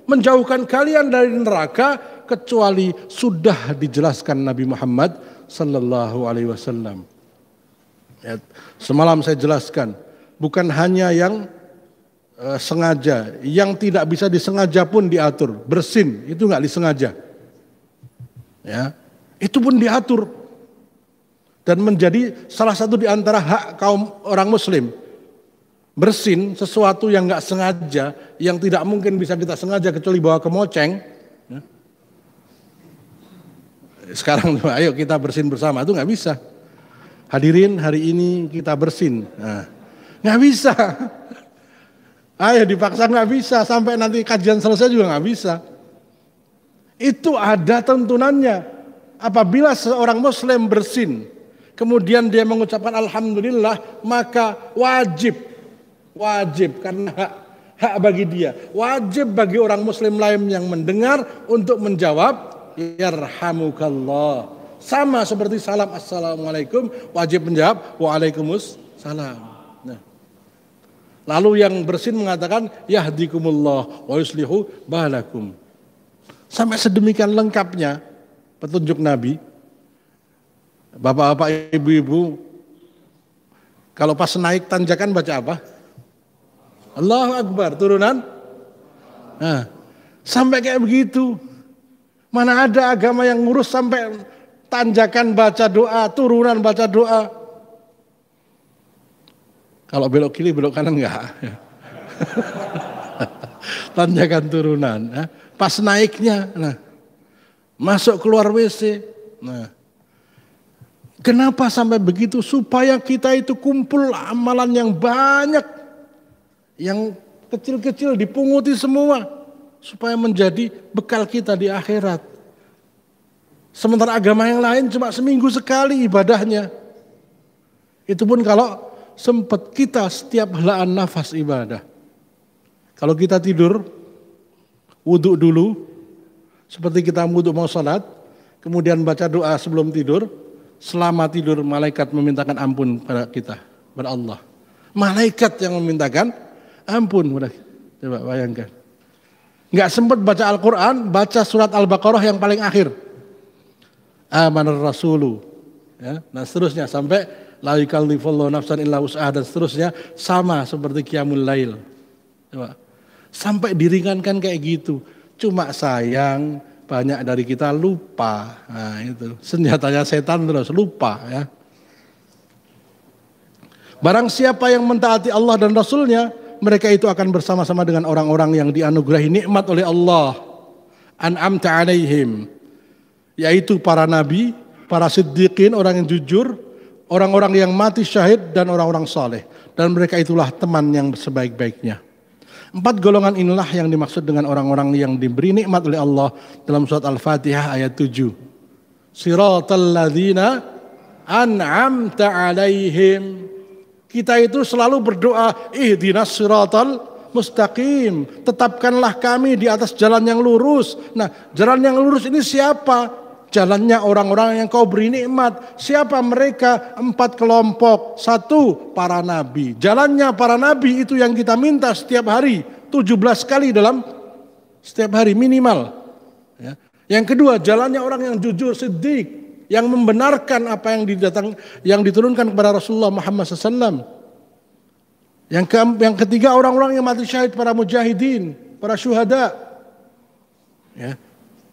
menjauhkan kalian dari neraka, kecuali sudah dijelaskan Nabi Muhammad sallallahu alaihi wasallam. Ya, semalam saya jelaskan, bukan hanya yang sengaja, yang tidak bisa disengaja pun diatur. Bersin itu nggak disengaja, ya itu pun diatur dan menjadi salah satu di antara hak kaum orang Muslim. Bersin sesuatu yang nggak sengaja, yang tidak mungkin bisa kita sengaja kecuali bawa kemoceng. Ya. Sekarang ayo kita bersin bersama, itu nggak bisa. Hadirin hari ini kita bersin, nah, nggak bisa. Ayo dipaksa nggak bisa, sampai nanti kajian selesai juga nggak bisa. Itu ada tuntunannya. Apabila seorang Muslim bersin, kemudian dia mengucapkan alhamdulillah, maka wajib karena hak bagi dia. Wajib bagi orang Muslim lain yang mendengar untuk menjawab yarhamukallah. Sama seperti salam assalamualaikum, wajib menjawab waalaikumsalam. Lalu yang bersin mengatakan yahdikumullah wa yuslihu balakum. Sampai sedemikian lengkapnya petunjuk Nabi. Bapak-bapak, ibu-ibu, kalau pas naik tanjakan baca apa? Allahu Akbar, turunan. Nah, sampai kayak begitu. Mana ada agama yang ngurus sampai tanjakan baca doa, turunan baca doa. Kalau belok kiri, belok kanan enggak. Tanjakan turunan. Pas naiknya, nah, masuk keluar WC. Nah, kenapa sampai begitu? Supaya kita itu kumpul amalan yang banyak. Yang kecil-kecil dipunguti semua. Supaya menjadi bekal kita di akhirat. Sementara agama yang lain cuma seminggu sekali ibadahnya. Itu pun kalau sempat kita setiap helaan nafas ibadah. Kalau kita tidur, wudhu dulu, seperti kita wudhu mau sholat, kemudian baca doa sebelum tidur, selama tidur malaikat memintakan ampun pada kita, pada Allah. Malaikat yang memintakan ampun. Coba bayangkan. Nggak sempat baca Al-Quran, baca surat Al-Baqarah yang paling akhir. Amanar Rasulu. Ya, dan seterusnya sampai la yukallifullahu nafsan illa wus'aha dan seterusnya sama seperti Qiyamul Lail. Coba. Sampai diringankan kayak gitu. Cuma sayang banyak dari kita lupa. Nah, itu senjatanya setan terus lupa ya. Barang siapa yang mentaati Allah dan Rasulnya, mereka itu akan bersama-sama dengan orang-orang yang dianugerahi nikmat oleh Allah. An'amta alaihim, yaitu para nabi, para siddiqin, orang yang jujur, orang-orang yang mati syahid dan orang-orang saleh. Dan mereka itulah teman yang sebaik-baiknya. 4 golongan inilah yang dimaksud dengan orang-orang yang diberi nikmat oleh Allah dalam surat Al-Fatihah ayat 7. Siratal ladzina an'amta alaihim. Kita itu selalu berdoa, ihdinas siratal mustaqim. Tetapkanlah kami di atas jalan yang lurus. Nah, jalan yang lurus ini siapa? Jalannya orang-orang yang kau beri nikmat. Siapa mereka? 4 kelompok. 1, para nabi. Jalannya para nabi itu yang kita minta setiap hari. 17 kali dalam setiap hari minimal. Ya. Yang kedua, jalannya orang yang jujur, siddiq. Yang membenarkan apa yang diturunkan kepada Rasulullah Muhammad SAW. Yang ketiga, orang-orang yang mati syahid, para mujahidin, para syuhada. Ya.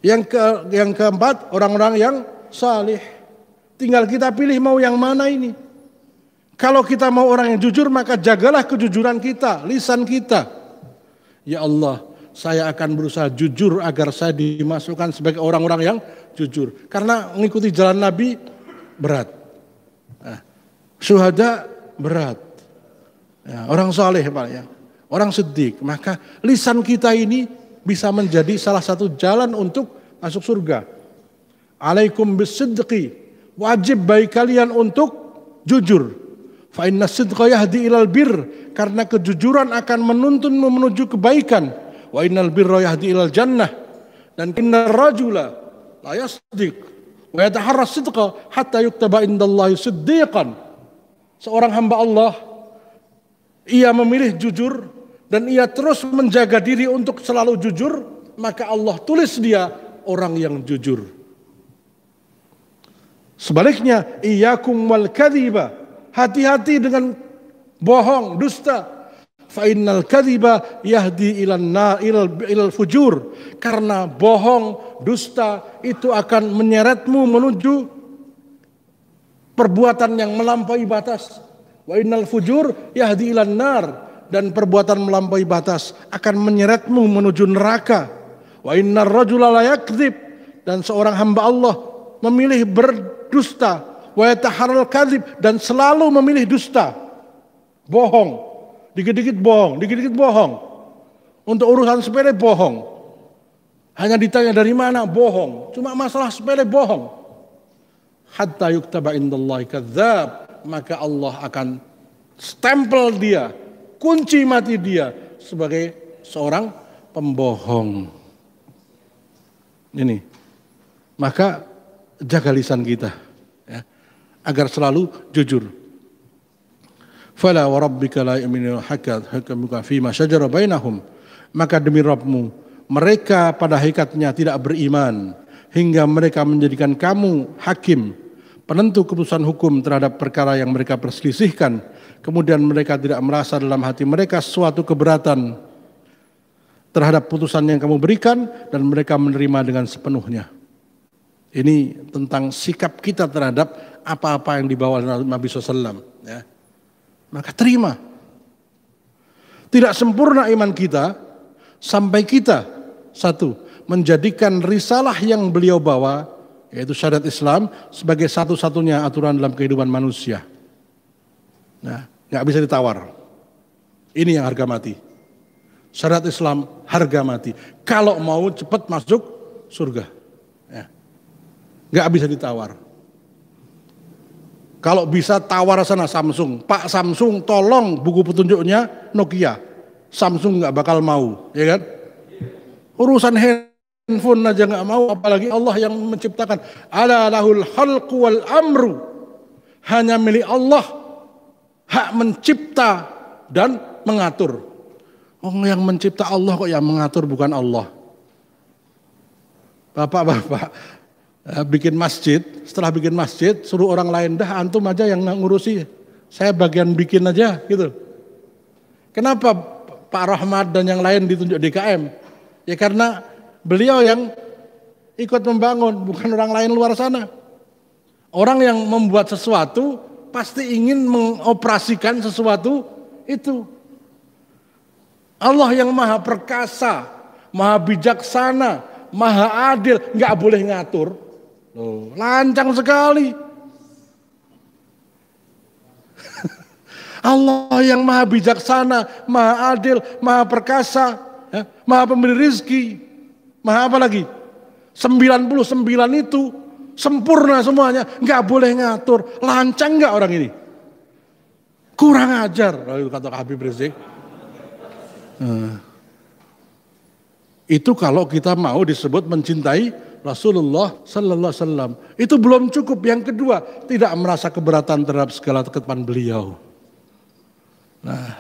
Yang keempat, orang-orang yang salih. Tinggal kita pilih mau yang mana ini. Kalau kita mau orang yang jujur, maka jagalah kejujuran kita, lisan kita. Ya Allah, saya akan berusaha jujur agar saya dimasukkan sebagai orang-orang yang jujur. Karena mengikuti jalan Nabi berat. Nah, syuhada berat. Ya, orang saleh ya, orang siddiq. Maka lisan kita ini bisa menjadi salah satu jalan untuk masuk surga. Alaikum bisidqi. Wajib bagi kalian untuk jujur. Fa inna sidqa yahdi ilal bir. Karena kejujuran akan menuntunmu menuju kebaikan. Wa innal birra yahdi ilal jannah. Dan innar rajula la yasdiq wa yataharra sidqa hatta yuktaba indallahi siddiqan. Seorang hamba Allah, ia memilih jujur dan ia terus menjaga diri untuk selalu jujur, maka Allah tulis dia orang yang jujur. Sebaliknya, iyyakum wal kadhiba, hati-hati dengan bohong, dusta. Fa innal kadhiba yahdi ilal fujur. Karena bohong, dusta itu akan menyeretmu menuju perbuatan yang melampaui batas. Wa innal fujur yahdi ilan nar. Dan perbuatan melampaui batas akan menyeretmu menuju neraka. Wa innar rajula la yakdzib. Dan seorang hamba Allah memilih berdusta. Wa yataharral kadzib. Dan selalu memilih dusta. Bohong. Dikit-dikit bohong, dikit-dikit bohong. Untuk urusan sepele bohong. Hanya ditanya dari mana, bohong. Cuma masalah sepele bohong. Hatta yuktaba indallahi kadzdzab. Maka Allah akan stempel dia, kunci mati dia sebagai seorang pembohong. Ini. Maka jaga lisan kita ya, agar selalu jujur. Fala wa rabbika la yu'minuna hatta yahkumu fima shajara bainahum. Maka demi Rabbmu, mereka pada hakikatnya tidak beriman hingga mereka menjadikan kamu hakim, penentu keputusan hukum terhadap perkara yang mereka perselisihkan. Kemudian mereka tidak merasa dalam hati mereka suatu keberatan terhadap putusan yang kamu berikan dan mereka menerima dengan sepenuhnya. Ini tentang sikap kita terhadap apa-apa yang dibawa oleh Nabi SAW. Ya. Maka terima. Tidak sempurna iman kita sampai kita, 1, menjadikan risalah yang beliau bawa, yaitu syariat Islam, sebagai satu-satunya aturan dalam kehidupan manusia. Nah, nggak bisa ditawar. Ini yang harga mati. Syariat Islam harga mati. Kalau mau cepat masuk surga. Ya. nggak bisa ditawar. Kalau bisa tawar sana Samsung, Pak Samsung tolong buku petunjuknya Nokia. Samsung nggak bakal mau, ya kan? Urusan handphone aja nggak mau, apalagi Allah yang menciptakan. Ala lahul khalqu wal amru. Hanya milik Allah hak mencipta dan mengatur. Oh, yang mencipta Allah kok yang mengatur, bukan Allah. Bapak-bapak bikin masjid, setelah bikin masjid suruh orang lain, dah antum aja yang ngurusi, saya bagian bikin aja gitu. Kenapa Pak Rahmat dan yang lain ditunjuk DKM? Ya karena beliau yang ikut membangun, bukan orang lain luar sana. Orang yang membuat sesuatu pasti ingin mengoperasikan sesuatu itu. Allah yang maha perkasa, maha bijaksana, maha adil, nggak boleh ngatur. Loh, lancang sekali. Allah yang maha bijaksana, maha adil, maha perkasa, ya, maha pemberi rizki, maha apa lagi? 99 itu sempurna semuanya, nggak boleh ngatur. Lancang nggak orang ini? Kurang ajar, kata Habib Rizik. Itu kalau kita mau disebut mencintai Rasulullah Sallallahu Alaihi Wasallam. Itu belum cukup. Yang kedua, tidak merasa keberatan terhadap segala ketetapan beliau. Nah,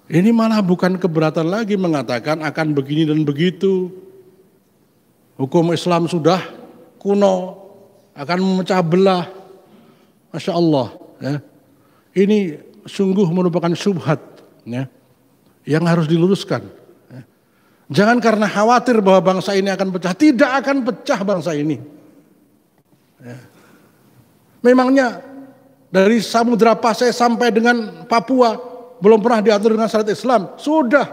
ini malah bukan keberatan lagi, mengatakan akan begini dan begitu. Hukum Islam sudah kuno, akan memecah belah. Masya Allah. Ya. Ini sungguh merupakan syubhat, ya, yang harus diluruskan. Jangan karena khawatir bahwa bangsa ini akan pecah. Tidak akan pecah bangsa ini. Ya. Memangnya dari Samudra Pasai sampai dengan Papua belum pernah diatur dengan syariat Islam? Sudah.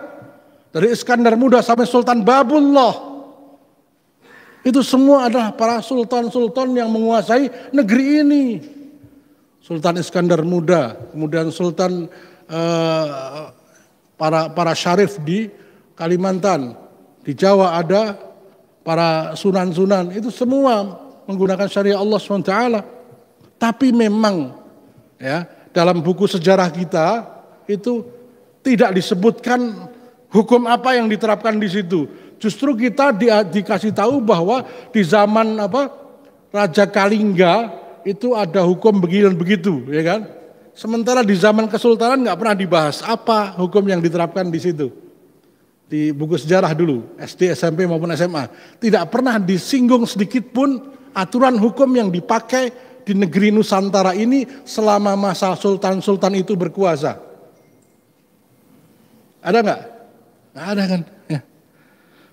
Dari Iskandar Muda sampai Sultan Babullah. Itu semua adalah para sultan-sultan yang menguasai negeri ini. Sultan Iskandar Muda, kemudian Sultan para syarif di Kalimantan, di Jawa ada para sunan-sunan, itu semua menggunakan syariat Allah SWT. Tapi memang ya dalam buku sejarah kita itu tidak disebutkan hukum apa yang diterapkan di situ. Justru kita dikasih tahu bahwa di zaman Raja Kalingga itu ada hukum begini dan begitu, ya kan? Sementara di zaman Kesultanan nggak pernah dibahas apa hukum yang diterapkan di situ. Di buku sejarah dulu, SD, SMP maupun SMA, tidak pernah disinggung sedikit pun aturan hukum yang dipakai di negeri Nusantara ini selama masa sultan-sultan itu berkuasa. Ada nggak? Nggak ada kan? Ya.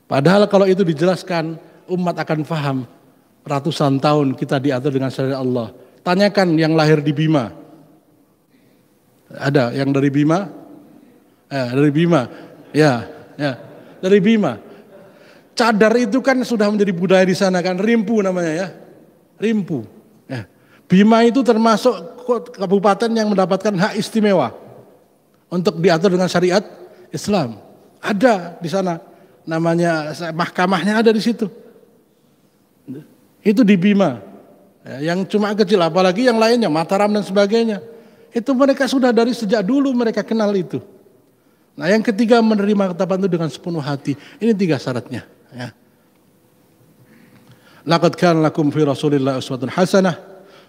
Padahal kalau itu dijelaskan, umat akan paham. Ratusan tahun kita diatur dengan syariat Allah. Tanyakan yang lahir di Bima. Ada yang dari Bima? Dari Bima, ya. Ya, dari Bima. Cadar itu kan sudah menjadi budaya di sana kan, rimpu namanya ya. Rimpu. Ya. Bima itu termasuk kabupaten yang mendapatkan hak istimewa untuk diatur dengan syariat Islam. Ada di sana. Namanya mahkamahnya ada di situ. Itu di Bima. Ya, yang cuma kecil, apalagi yang lainnya Mataram dan sebagainya. Itu mereka sudah dari sejak dulu mereka kenal itu. Nah, yang ketiga, menerima ketetapan itu dengan sepenuh hati. Ini 3 syaratnya. Ya. Laqad kana lakum fi Rasulillah uswatun hasanah.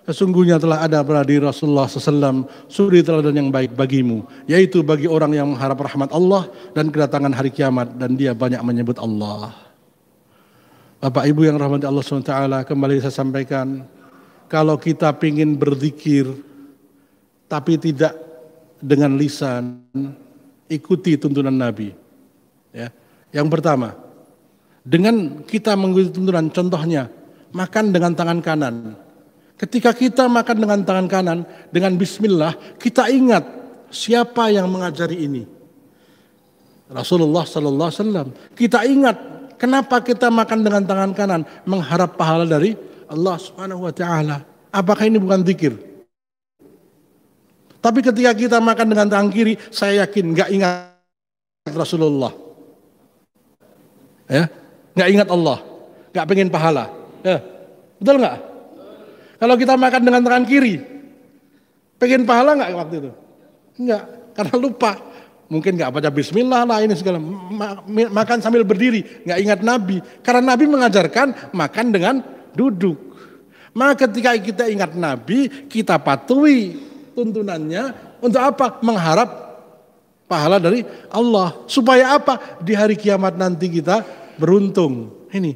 Sesungguhnya telah ada pada diri Rasulullah SAW suri teladan yang baik bagimu, yaitu bagi orang yang mengharap rahmat Allah dan kedatangan hari kiamat, dan dia banyak menyebut Allah. Bapak Ibu yang rahmati Allah SWT, kembali saya sampaikan, kalau kita ingin berzikir tapi tidak dengan lisan, ikuti tuntunan Nabi. Ya. Yang pertama, dengan kita mengikuti tuntunan, contohnya makan dengan tangan kanan. Ketika kita makan dengan tangan kanan, dengan bismillah, kita ingat siapa yang mengajari ini. Rasulullah Sallallahu Alaihi Wasallam. Kita ingat kenapa kita makan dengan tangan kanan, mengharap pahala dari Allah Subhanahu Wa Taala. Apakah ini bukan zikir? Tapi ketika kita makan dengan tangan kiri, saya yakin nggak ingat Rasulullah, ya, nggak ingat Allah, nggak pengen pahala, ya, Betul nggak? Kalau kita makan dengan tangan kiri, pengen pahala nggak waktu itu? Enggak, karena lupa. Mungkin nggak baca bismillah lah ini segala. Makan sambil berdiri, nggak ingat Nabi. Karena Nabi mengajarkan makan dengan duduk. Maka ketika kita ingat Nabi, kita patuhi tuntunannya untuk apa? Mengharap pahala dari Allah. Supaya apa? Di hari kiamat nanti kita beruntung. Ini.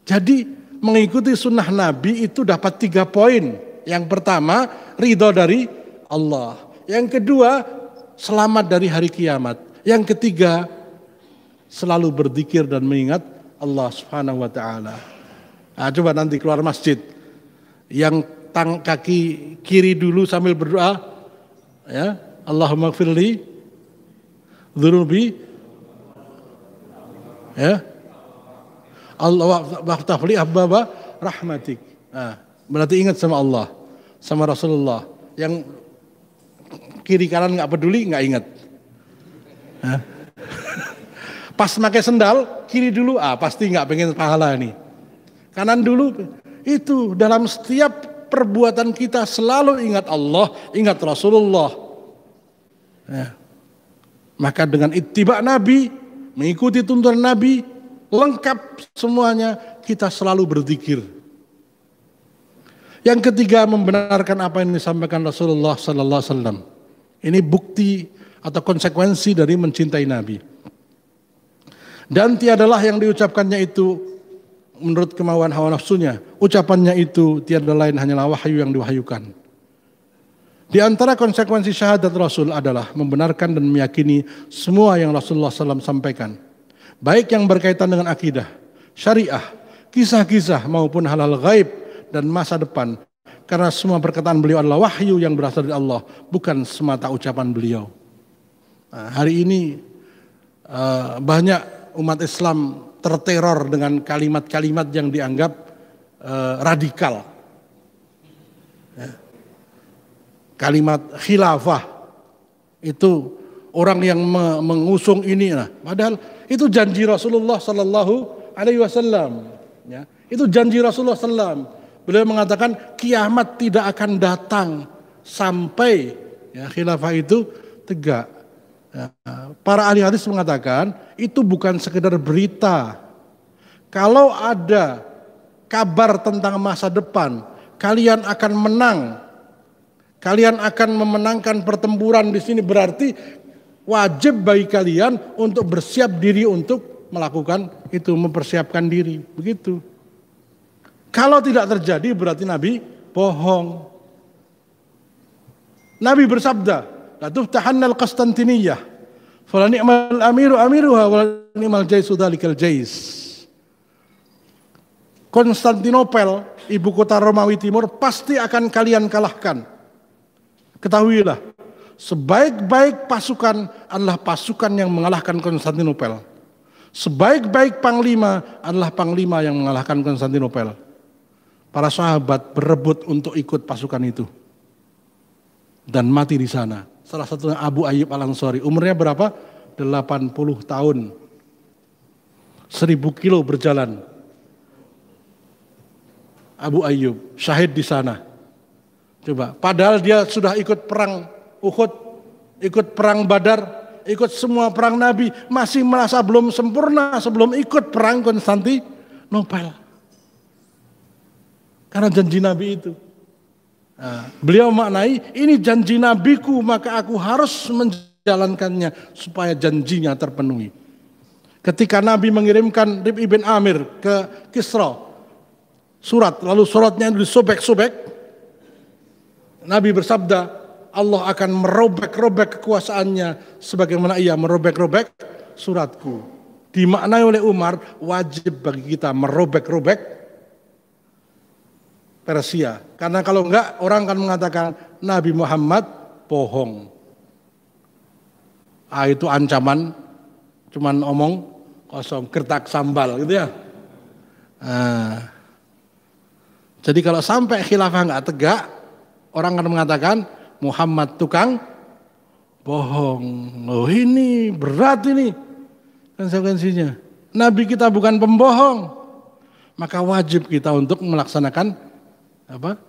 Jadi mengikuti sunnah Nabi itu dapat 3 poin. Yang pertama, ridho dari Allah. Yang kedua, selamat dari hari kiamat. Yang ketiga, selalu berzikir dan mengingat Allah Subhanahu wa taala. Nah, coba nanti keluar masjid, yang kaki kiri dulu sambil berdoa, ya, Allahumma gfirli dzunubi, ya, Allah waftahli abbaba rahmatik. Nah, berarti ingat sama Allah, sama Rasulullah. Yang kiri kanan nggak peduli, nggak ingat. Pas pakai sendal kiri dulu, pasti nggak pengen pahala nih. Kanan dulu. Itu dalam setiap perbuatan kita selalu ingat Allah, ingat Rasulullah. Maka dengan ittiba Nabi, mengikuti tuntunan Nabi, lengkap semuanya, kita selalu berzikir. Yang ketiga, membenarkan apa yang disampaikan Rasulullah sallallahu alaihi wasallam. Ini bukti atau konsekuensi dari mencintai Nabi. Dan tiadalah yang diucapkannya itu menurut kemauan hawa nafsunya. Ucapannya itu tiada lain hanyalah wahyu yang diwahyukan. Di antara konsekuensi syahadat Rasul adalah membenarkan dan meyakini semua yang Rasulullah SAW sampaikan. Baik yang berkaitan dengan akidah, syariah, kisah-kisah maupun hal-hal gaib dan masa depan. Karena semua perkataan beliau adalah wahyu yang berasal dari Allah, bukan semata ucapan beliau. Nah, hari ini banyak umat Islam terteror dengan kalimat-kalimat yang dianggap radikal. Ya. Kalimat khilafah itu orang yang mengusung ini, padahal itu janji Rasulullah Sallallahu Alaihi Wasallam. Ya. Itu janji Rasulullah Sallam. Beliau mengatakan kiamat tidak akan datang sampai khilafah itu tegak. Para ahli hadis mengatakan itu bukan sekedar berita. Kalau ada kabar tentang masa depan, kalian akan menang, kalian akan memenangkan pertempuran di sini, berarti wajib bagi kalian untuk bersiap diri untuk melakukan itu, mempersiapkan diri, begitu. Kalau tidak terjadi berarti Nabi bohong. Nabi bersabda, la tuftahannal Qastantiniyah, fala ni'mal amiru amiruha wa ni'mal jaisu dzalikal jais. Konstantinopel, ibu kota Romawi Timur, pasti akan kalian kalahkan. Ketahuilah, sebaik-baik pasukan adalah pasukan yang mengalahkan Konstantinopel. Sebaik-baik panglima adalah panglima yang mengalahkan Konstantinopel. Para sahabat berebut untuk ikut pasukan itu dan mati di sana. Salah satunya Abu Ayyub Al-Ansari. Umurnya berapa? 80 tahun. 1000 kilo berjalan. Abu Ayyub syahid di sana. Coba, padahal dia sudah ikut perang Uhud, ikut perang Badar, ikut semua perang Nabi, masih merasa belum sempurna sebelum ikut perang Konstantinopel. Karena janji Nabi itu. Nah, beliau maknai, ini janji Nabiku, maka aku harus menjalankannya supaya janjinya terpenuhi. Ketika Nabi mengirimkan Rib'i bin Amir ke Kisra, surat, lalu suratnya disobek-sobek, Nabi bersabda, Allah akan merobek-robek kekuasaannya sebagaimana ia merobek-robek suratku. Dimaknai oleh Umar, wajib bagi kita merobek-robek Persia. Karena kalau enggak, orang akan mengatakan Nabi Muhammad bohong. Itu ancaman, cuman omong kosong, gertak sambal gitu ya. Jadi kalau sampai khilafah enggak tegak, orang akan mengatakan Muhammad tukang bohong. Oh ini berat ini konsekuensinya. Nabi kita bukan pembohong. maka wajib kita untuk melaksanakan apa?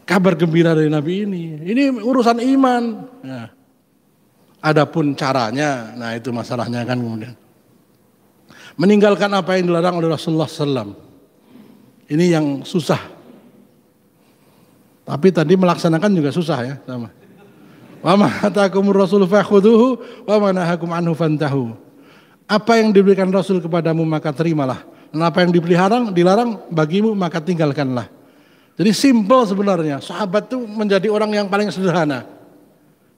Kabar gembira dari Nabi ini. Ini urusan iman. Nah, adapun caranya, nah itu masalahnya kan kemudian. Meninggalkan apa yang dilarang oleh Rasulullah SAW. Ini yang susah. Tapi tadi melaksanakan juga susah ya, sama. Wa ma atakumur rasul fakhuduhu wa ma nahakum anhu fantahu. Apa yang diberikan Rasul kepadamu maka terimalah. Dan apa yang dilarang bagimu maka tinggalkanlah. Jadi simple sebenarnya. Sahabat itu menjadi orang yang paling sederhana.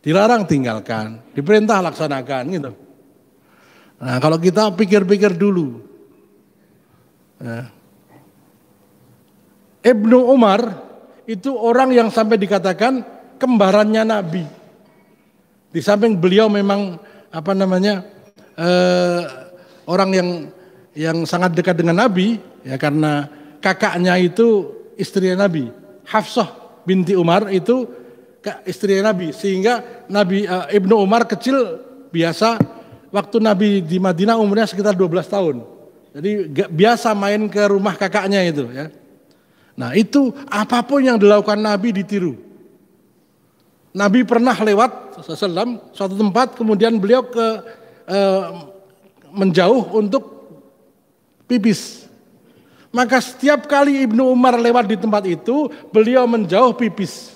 Dilarang tinggalkan, diperintah laksanakan gitu. Nah, kalau kita pikir-pikir dulu. Nah, Ibnu Umar itu orang yang sampai dikatakan kembarannya Nabi. Di samping beliau memang orang yang sangat dekat dengan Nabi, ya karena kakaknya itu istri Nabi, Hafsah binti Umar itu istri Nabi, sehingga Nabi Ibnu Umar kecil biasa waktu Nabi di Madinah umurnya sekitar 12 tahun. Jadi biasa main ke rumah kakaknya itu ya. Nah itu apapun yang dilakukan Nabi ditiru. Nabi pernah lewat suatu tempat, kemudian beliau menjauh untuk pipis. Maka setiap kali Ibnu Umar lewat di tempat itu, beliau menjauh pipis.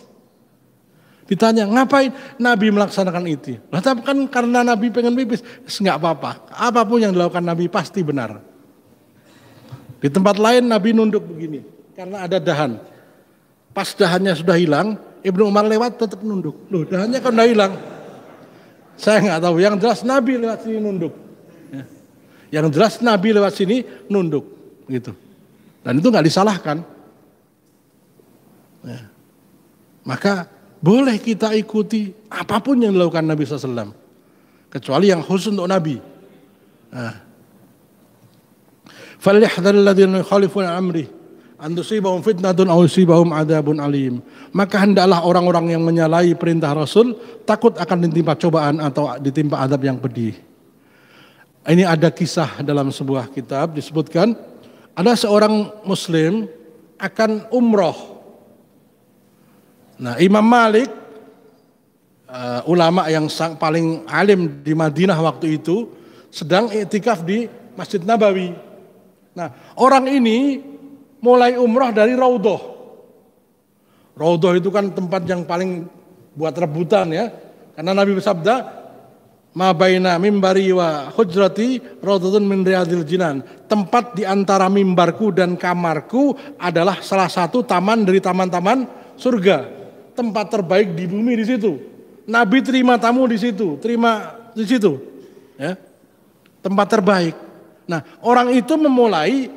Ditanya, ngapain? Nabi melaksanakan itu. Lah tapi kan karena Nabi pengen pipis, enggak apa-apa. Apapun yang dilakukan Nabi pasti benar. Di tempat lain Nabi nunduk begini, karena ada dahan. Pas dahannya sudah hilang, Ibnu Umar lewat tetap nunduk. Loh, dahannya kan udah hilang. Saya nggak tahu. Yang jelas Nabi lewat sini nunduk. Ya. Yang jelas Nabi lewat sini nunduk, gitu. Dan itu nggak disalahkan. Ya. Maka boleh kita ikuti apapun yang dilakukan Nabi SAW, kecuali yang khusus untuk Nabi. Falyahdharil ladzina yukhalifuna amri an tusibahum fitnatun aw yusibahum adzabun alim. Maka hendaklah orang-orang yang menyalahi perintah Rasul takut akan ditimpa cobaan atau ditimpa azab yang pedih. Ini ada kisah dalam sebuah kitab disebutkan ada seorang muslim akan umroh. Nah, Imam Malik ulama yang paling alim di Madinah waktu itu sedang iktikaf di Masjid Nabawi. Nah, orang ini mulai umroh dari Raudhah. Raudhah itu kan tempat yang paling buat rebutan ya. Karena Nabi bersabda, "Ma baina mimbari wa hujrati raudhatun min riyadil jinan." Tempat di antara mimbarku dan kamarku adalah salah satu taman dari taman-taman surga. Tempat terbaik di bumi di situ. Nabi terima tamu di situ, Ya. Tempat terbaik. Nah, orang itu memulai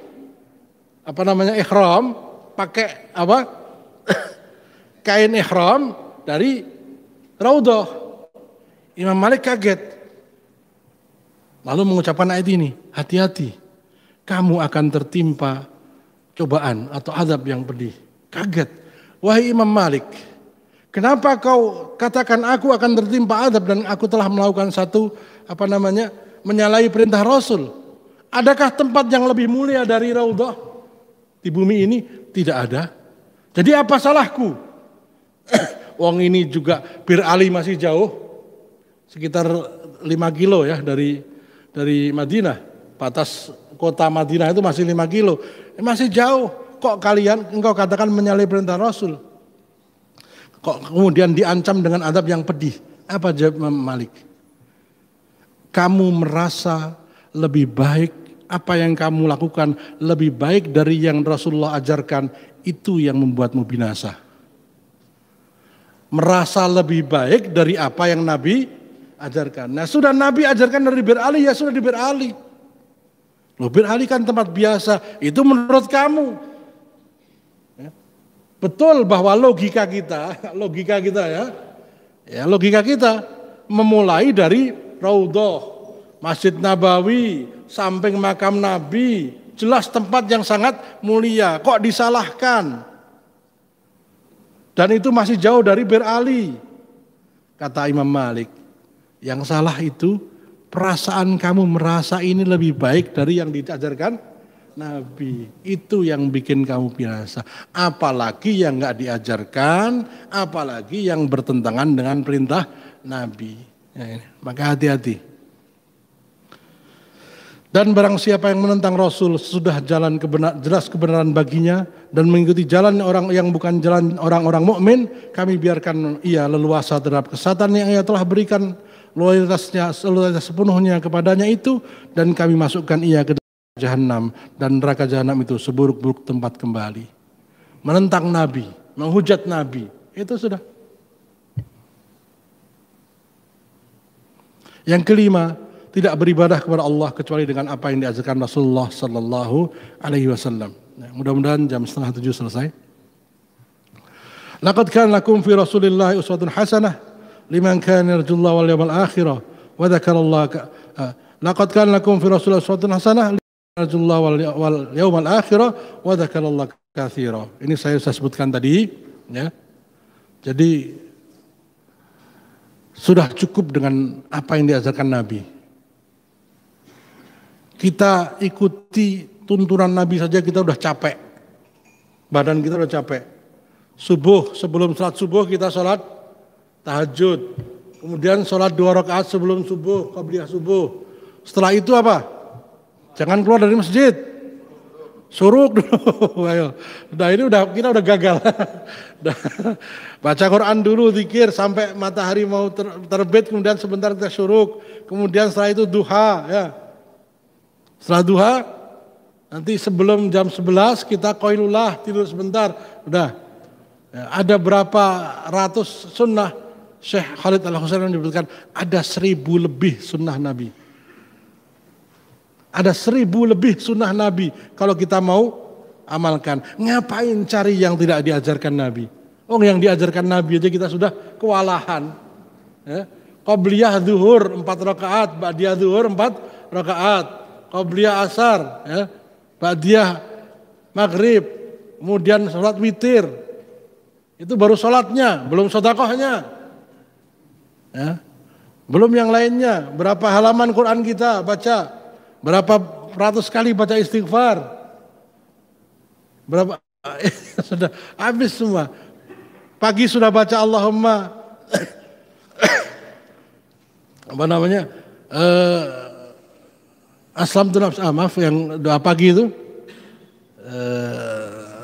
ihram, pakai kain ihram dari Raudhah. Imam Malik kaget. Lalu mengucapkan ayat ini, hati-hati, kamu akan tertimpa cobaan atau azab yang pedih. Kaget. Wahai Imam Malik, kenapa kau katakan aku akan tertimpa azab dan aku telah melakukan satu menyalahi perintah Rasul? Adakah tempat yang lebih mulia dari Raudhah di bumi ini? Tidak ada. Jadi apa salahku? Wong ini juga Bir Ali masih jauh, sekitar 5 kilo ya dari Madinah. Batas kota Madinah itu masih 5 kilo. Masih jauh. Kok engkau katakan menyalahi perintah Rasul? Kok kemudian diancam dengan azab yang pedih? Apa jawab Imam Malik? Kamu merasa lebih baik, apa yang kamu lakukan lebih baik dari yang Rasulullah ajarkan, itu yang membuatmu binasa. Merasa lebih baik dari apa yang Nabi ajarkan. Nah, sudah Nabi ajarkan dari Bir Ali, ya sudah di Bir Ali. Loh, Bir Ali kan tempat biasa, itu menurut kamu. Ya. Betul bahwa logika kita memulai dari Raudhah, Masjid Nabawi, samping makam Nabi, jelas tempat yang sangat mulia. Kok disalahkan? Dan itu masih jauh dari Bir Ali. Kata Imam Malik, yang salah itu perasaan kamu merasa ini lebih baik dari yang diajarkan Nabi. Itu yang bikin kamu binasa. Apalagi yang nggak diajarkan, apalagi yang bertentangan dengan perintah Nabi. Ya, maka hati-hati. Dan barang siapa yang menentang Rasul sudah jalan jelas kebenaran baginya dan mengikuti jalan orang yang bukan jalan orang-orang mukmin, kami biarkan ia leluasa terhadap kesesatan yang ia telah berikan loyalitas sepenuhnya kepadanya itu, dan kami masukkan ia ke Jahanam, dan neraka Jahanam itu seburuk-buruk tempat kembali. Menentang Nabi, menghujat Nabi, itu sudah. Yang kelima, tidak beribadah kepada Allah kecuali dengan apa yang diajarkan Rasulullah Sallallahu Alaihi Wasallam. Mudah-mudahan jam 6:30 selesai. Laqad kana lakum fi Rasulillah uswatun hasanah liman kana yarjullaha wal yawmal akhir wa dzakarallaha. Laqad kana lakum fi Rasulillah uswatun hasanah liman yarjullaha wal yawmal akhir wa dzakarallaha katsira. Ini saya sebutkan tadi, ya. Jadi sudah cukup dengan apa yang diajarkan Nabi. Kita ikuti tuntunan Nabi saja kita udah capek. Badan kita udah capek. Subuh, sebelum sholat subuh kita sholat tahajud. Kemudian sholat 2 rakaat sebelum subuh, qabliyah subuh. Setelah itu apa? Jangan keluar dari masjid. Suruk dulu. Ayo. Udah ini kita udah gagal. Baca Quran dulu, zikir sampai matahari mau terbit, kemudian sebentar kita suruk. Kemudian setelah itu duha, ya. Setelah duha, nanti sebelum jam 11 kita qailullah, tidur sebentar. Udah. Ya, ada berapa ratus sunnah. Syekh Khalid Al-Husain menyebutkan ada 1000 lebih sunnah Nabi. Ada 1000 lebih sunnah Nabi kalau kita mau amalkan. Ngapain cari yang tidak diajarkan Nabi? Oh, yang diajarkan Nabi aja kita sudah kewalahan. Ya. Qabliyah zuhur 4 rakaat, ba'diyah zuhur 4 rakaat. Qabliyah asar, ya, ba'diyah maghrib, kemudian sholat witir. Itu baru sholatnya, belum sedekahnya. Ya. Belum yang lainnya, berapa halaman Quran kita baca, berapa ratus kali baca istighfar. Berapa sudah habis semua. Pagi sudah baca Allahumma apa namanya? Aslamtu nafsi, maaf yang doa pagi itu.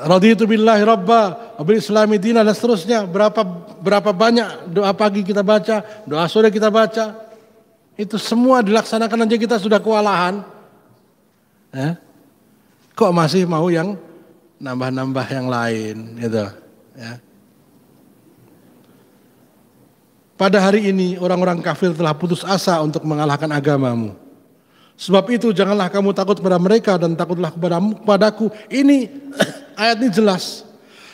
Raditu billahi rabba wa bil islami dinan, dan seterusnya. Berapa banyak doa pagi kita baca, doa sore kita baca. Itu semua dilaksanakan aja kita sudah kewalahan. Ya. Kok masih mau yang nambah-nambah yang lain gitu, ya. Pada hari ini orang-orang kafir telah putus asa untuk mengalahkan agamamu. Sebab itu janganlah kamu takut kepada mereka dan takutlah kepadaku. Ini ayat ini jelas.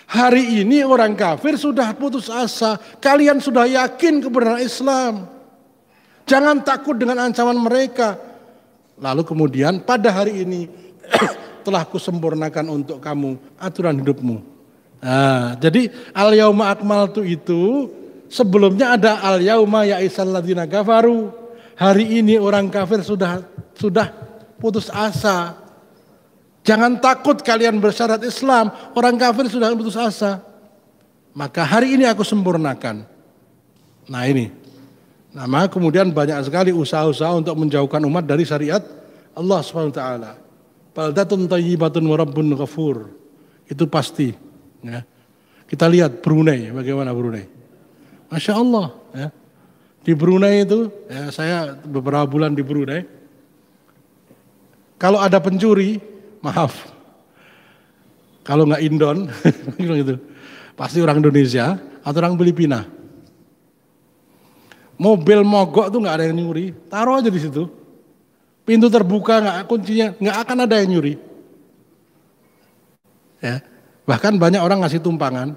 Hari ini orang kafir sudah putus asa. Kalian sudah yakin kebenaran Islam. Jangan takut dengan ancaman mereka. Lalu kemudian pada hari ini telah kusempurnakan untuk kamu aturan hidupmu. Nah, jadi al-yauma akmaltu itu sebelumnya ada al-yauma ya'isal ladzina kafaru. Hari ini orang kafir sudah putus asa. Jangan takut kalian bersyarat Islam, orang kafir sudah putus asa. Maka hari ini aku sempurnakan. Nah ini. Nah, maka kemudian banyak sekali usaha-usaha untuk menjauhkan umat dari syariat Allah Subhanahu wa taala. Baldatun thayyibatun wa rabbun ghafur. Itu pasti, ya. Kita lihat Brunei, bagaimana Brunei. Masya Allah, ya. Di Brunei itu, ya, saya beberapa bulan di Brunei. Kalau ada pencuri, maaf. Kalau nggak Indon, gitu, pasti orang Indonesia atau orang Filipina. Mobil mogok tuh nggak ada yang nyuri, taruh aja di situ. Pintu terbuka, nggak kuncinya, nggak akan ada yang nyuri. Ya, bahkan banyak orang ngasih tumpangan.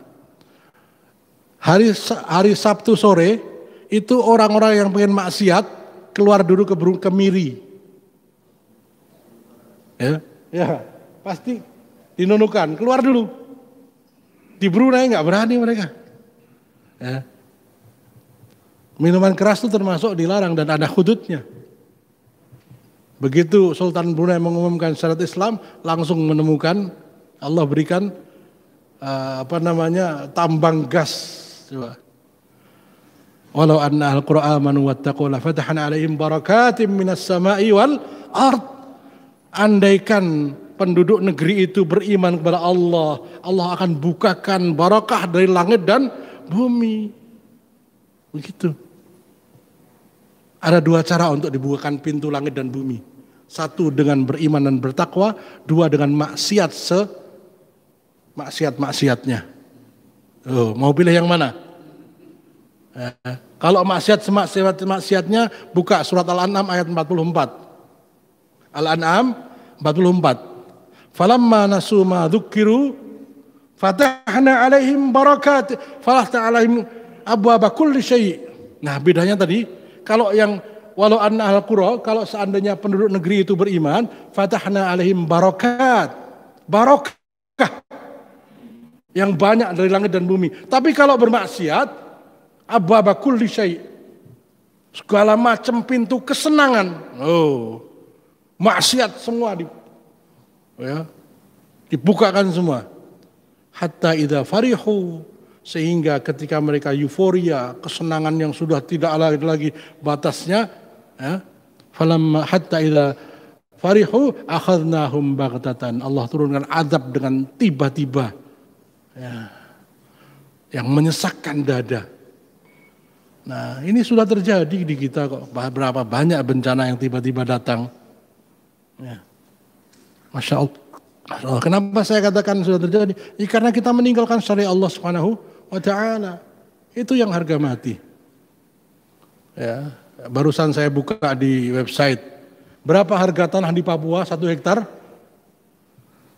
Hari Sabtu sore itu orang-orang yang pengen maksiat keluar dulu ke Miri. Ya, pasti dinunukan, keluar dulu. Di Brunei nggak berani mereka. Ya. Minuman keras itu termasuk dilarang dan ada hududnya. Begitu Sultan Brunei mengumumkan syariat Islam, langsung menemukan Allah berikan tambang gas. Coba. Walau anna al-Qur'an amanu wattaqu la fatahna 'alaihim barakatim minas sama'i wal ard. Andaikan penduduk negeri itu beriman kepada Allah, Allah akan bukakan barakah dari langit dan bumi. Begitu. Ada dua cara untuk dibukakan pintu langit dan bumi. Satu dengan beriman dan bertakwa, dua dengan maksiatnya. Mau pilih yang mana? Kalau maksiatnya buka surat Al-An'am ayat 44. Al-An'am 44. Falamma nasu ma dzukiru fatahna 'alaihim barakat falahta 'alaihim abwaaba kulli syai'. Nah, bedanya tadi kalau yang walau anna ahlal qura, kalau seandainya penduduk negeri itu beriman, fatahna 'alaihim barakah yang banyak dari langit dan bumi. Tapi kalau bermaksiat, abwaaba kulli syai', segala macam pintu kesenangan. Maksiat semua dibukakan semua. Hatta idza farihu, sehingga ketika mereka euforia, kesenangan yang sudah tidak ada lagi batasnya, falamma hatta idza farihu akhadnahum baghtatan. Allah turunkan azab dengan tiba-tiba, yang menyesakkan dada. Nah, ini sudah terjadi di kita kok. Berapa banyak bencana yang tiba-tiba datang. Masya Allah. Kenapa saya katakan sudah terjadi? Karena kita meninggalkan syariat Allah Subhanahu wa ta'ala. Itu yang harga mati. Barusan saya buka di website. Berapa harga tanah di Papua 1 hektar?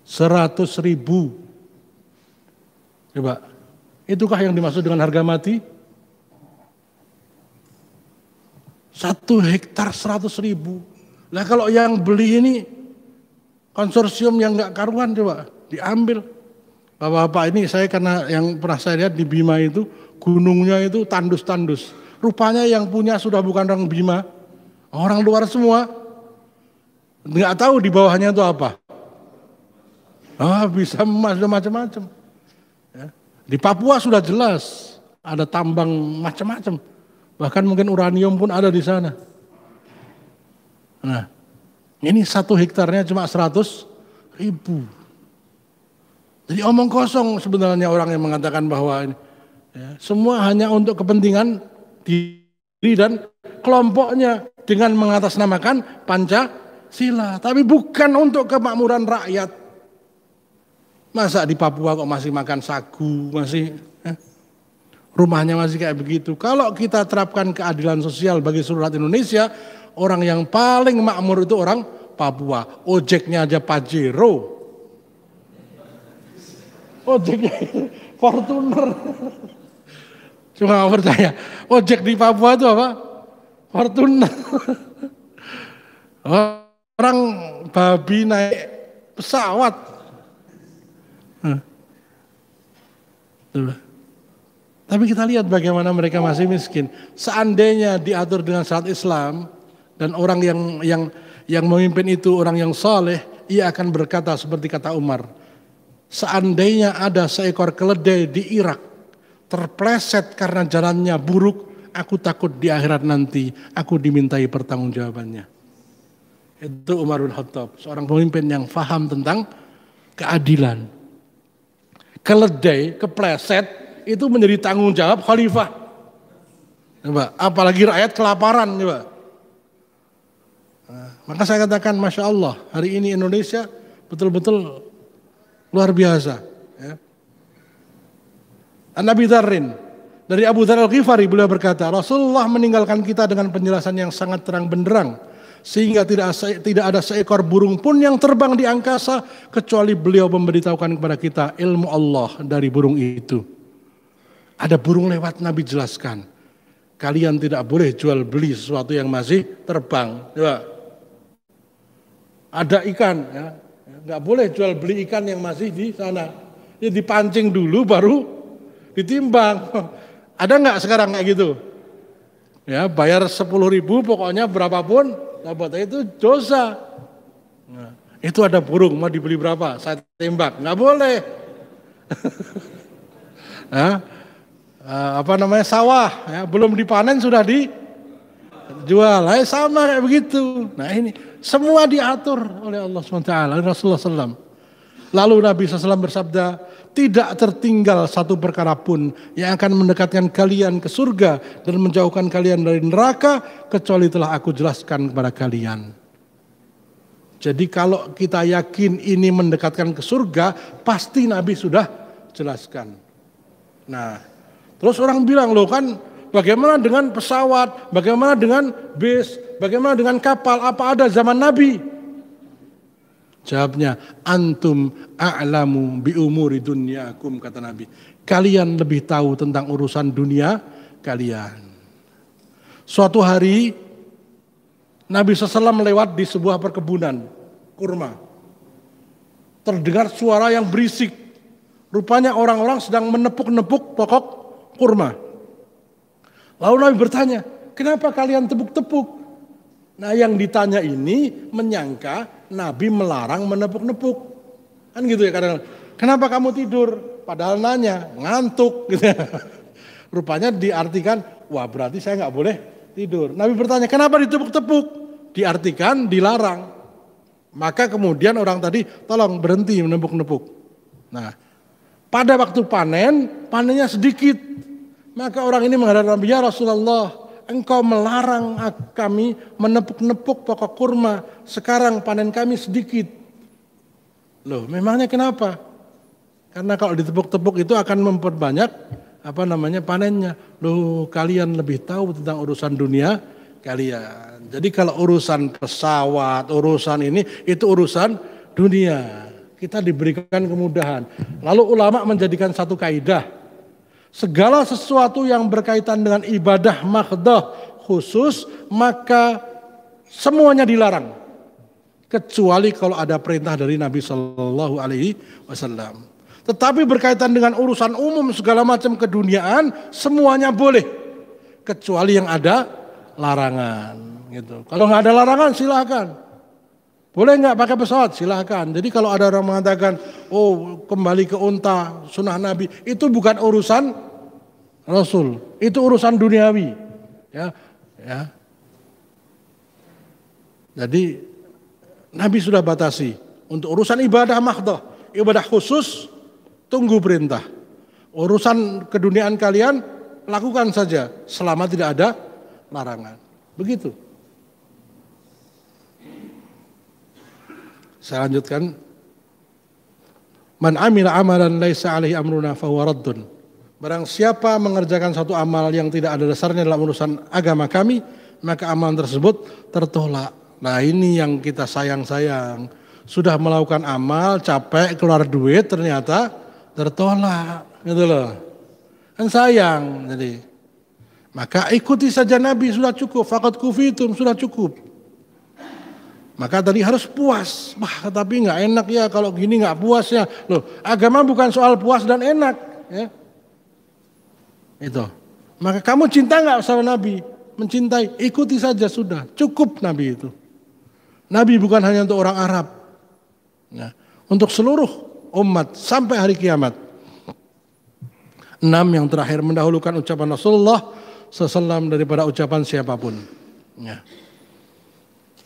100.000. Coba. Itukah yang dimaksud dengan harga mati? 1 hektar 100.000. Nah, kalau yang beli ini konsorsium yang nggak karuan, coba diambil. Bapak-bapak ini saya karena yang pernah saya lihat di Bima itu gunungnya itu tandus-tandus. Rupanya yang punya sudah bukan orang Bima, orang luar semua. Nggak tahu di bawahnya itu apa. Bisa emas macam-macam. Di Papua sudah jelas ada tambang macam-macam. Bahkan mungkin uranium pun ada di sana. Nah, ini 1 hektarnya cuma 100.000. Jadi omong kosong sebenarnya orang yang mengatakan bahwa ini, semua hanya untuk kepentingan diri dan kelompoknya dengan mengatasnamakan Pancasila. Tapi bukan untuk kemakmuran rakyat. Masa di Papua kok masih makan sagu, rumahnya masih kayak begitu. Kalau kita terapkan keadilan sosial bagi seluruh rakyat Indonesia, orang yang paling makmur itu orang Papua. Ojeknya aja Pajero. Ojeknya Fortuner. Cuma nggak percaya. Ojek di Papua itu apa? Fortuner. Orang babi naik pesawat. Tapi kita lihat bagaimana mereka masih miskin. Seandainya diatur dengan syariat Islam dan orang yang memimpin itu orang yang saleh, ia akan berkata seperti kata Umar. Seandainya ada seekor keledai di Irak terpleset karena jalannya buruk, aku takut di akhirat nanti aku dimintai pertanggungjawabannya. Itu Umar bin Khattab, seorang pemimpin yang faham tentang keadilan. Keledai kepleset itu menjadi tanggung jawab khalifah. Coba, apalagi rakyat kelaparan, coba. Maka saya katakan Masya Allah, hari ini Indonesia betul-betul luar biasa. An-Nabi Dzarrin, dari Abu Dzar Al-Ghifari beliau berkata, Rasulullah meninggalkan kita dengan penjelasan yang sangat terang benderang, sehingga tidak ada seekor burung pun yang terbang di angkasa, kecuali beliau memberitahukan kepada kita ilmu Allah dari burung itu. Ada burung lewat, Nabi jelaskan, kalian tidak boleh jual beli sesuatu yang masih terbang. Coba. Ada ikan, nggak boleh jual beli ikan yang masih di sana. Ya dipancing dulu baru ditimbang. Ada nggak sekarang kayak gitu? Ya bayar 10.000 pokoknya berapapun dapat itu dosa. Nah, itu ada burung mau dibeli berapa? Saya tembak, nggak boleh. Nah, sawah ya, belum dipanen sudah dijual, sama kayak begitu. Nah ini semua diatur oleh Allah SWT, Rasulullah SAW. Lalu Nabi SAW bersabda, tidak tertinggal satu perkara pun yang akan mendekatkan kalian ke surga dan menjauhkan kalian dari neraka, kecuali telah aku jelaskan kepada kalian. Jadi kalau kita yakin ini mendekatkan ke surga, pasti Nabi sudah jelaskan. Nah, terus orang bilang, loh kan bagaimana dengan pesawat, bagaimana dengan bis, bagaimana dengan kapal, apa ada zaman Nabi? Jawabnya, antum a'lamu bi umuri dunyakum, kata Nabi. Kalian lebih tahu tentang urusan dunia kalian. Suatu hari Nabi SAW melewat di sebuah perkebunan kurma. Terdengar suara yang berisik. Rupanya orang-orang sedang menepuk-nepuk pokok kurma. Lalu Nabi bertanya, kenapa kalian tepuk-tepuk? Nah yang ditanya ini menyangka Nabi melarang menepuk-nepuk. Kan gitu ya kadang-kadang. Kenapa kamu tidur? Padahal nanya, ngantuk gitu. Rupanya diartikan, wah berarti saya nggak boleh tidur. Nabi bertanya, kenapa ditepuk-tepuk? Diartikan dilarang. Maka kemudian orang tadi, tolong berhenti menepuk-nepuk. Nah, pada waktu panennya sedikit. Maka orang ini menghadap Nabi, ya Rasulullah, engkau melarang kami menepuk-nepuk pokok kurma. Sekarang panen kami sedikit. Loh, memangnya kenapa? Karena kalau ditepuk-tepuk itu akan memperbanyak panennya. Loh, kalian lebih tahu tentang urusan dunia kalian. Jadi kalau urusan pesawat, urusan ini itu urusan dunia. Kita diberikan kemudahan. Lalu ulama menjadikan satu kaidah. Segala sesuatu yang berkaitan dengan ibadah maghdah khusus, maka semuanya dilarang. Kecuali kalau ada perintah dari Nabi Shallallahu Alaihi Wasallam. Tetapi berkaitan dengan urusan umum segala macam keduniaan, semuanya boleh. Kecuali yang ada larangan. Gitu. Kalau nggak ada larangan silakan. Boleh nggak pakai pesawat? Silakan. Jadi kalau ada orang mengatakan, oh kembali ke unta, sunnah Nabi, itu bukan urusan Rasul, itu urusan duniawi. Ya. Jadi Nabi sudah batasi untuk urusan ibadah maghdah, ibadah khusus, tunggu perintah. Urusan keduniaan kalian lakukan saja selama tidak ada larangan. Begitu. Saya lanjutkan. Man amila amalan laisa alaihi amruna fahuwa raddun. Barang siapa mengerjakan satu amal yang tidak ada dasarnya dalam urusan agama kami, maka amalan tersebut tertolak. Nah ini yang kita sayang-sayang. Sudah melakukan amal, capek, keluar duit, ternyata tertolak. Gitu loh. Kan sayang. Jadi, maka ikuti saja Nabi, sudah cukup. Faqad kufitum, sudah cukup. Maka tadi harus puas. Wah, tapi nggak enak ya kalau gini nggak puas ya. Loh, agama bukan soal puas dan enak. Ya. Itu. Maka kamu cinta nggak sama Nabi? Mencintai, ikuti saja sudah. Cukup Nabi itu. Nabi bukan hanya untuk orang Arab. Nah, untuk seluruh umat sampai hari kiamat. 6 yang terakhir mendahulukan ucapan Rasulullah SAW daripada ucapan siapapun. Ya.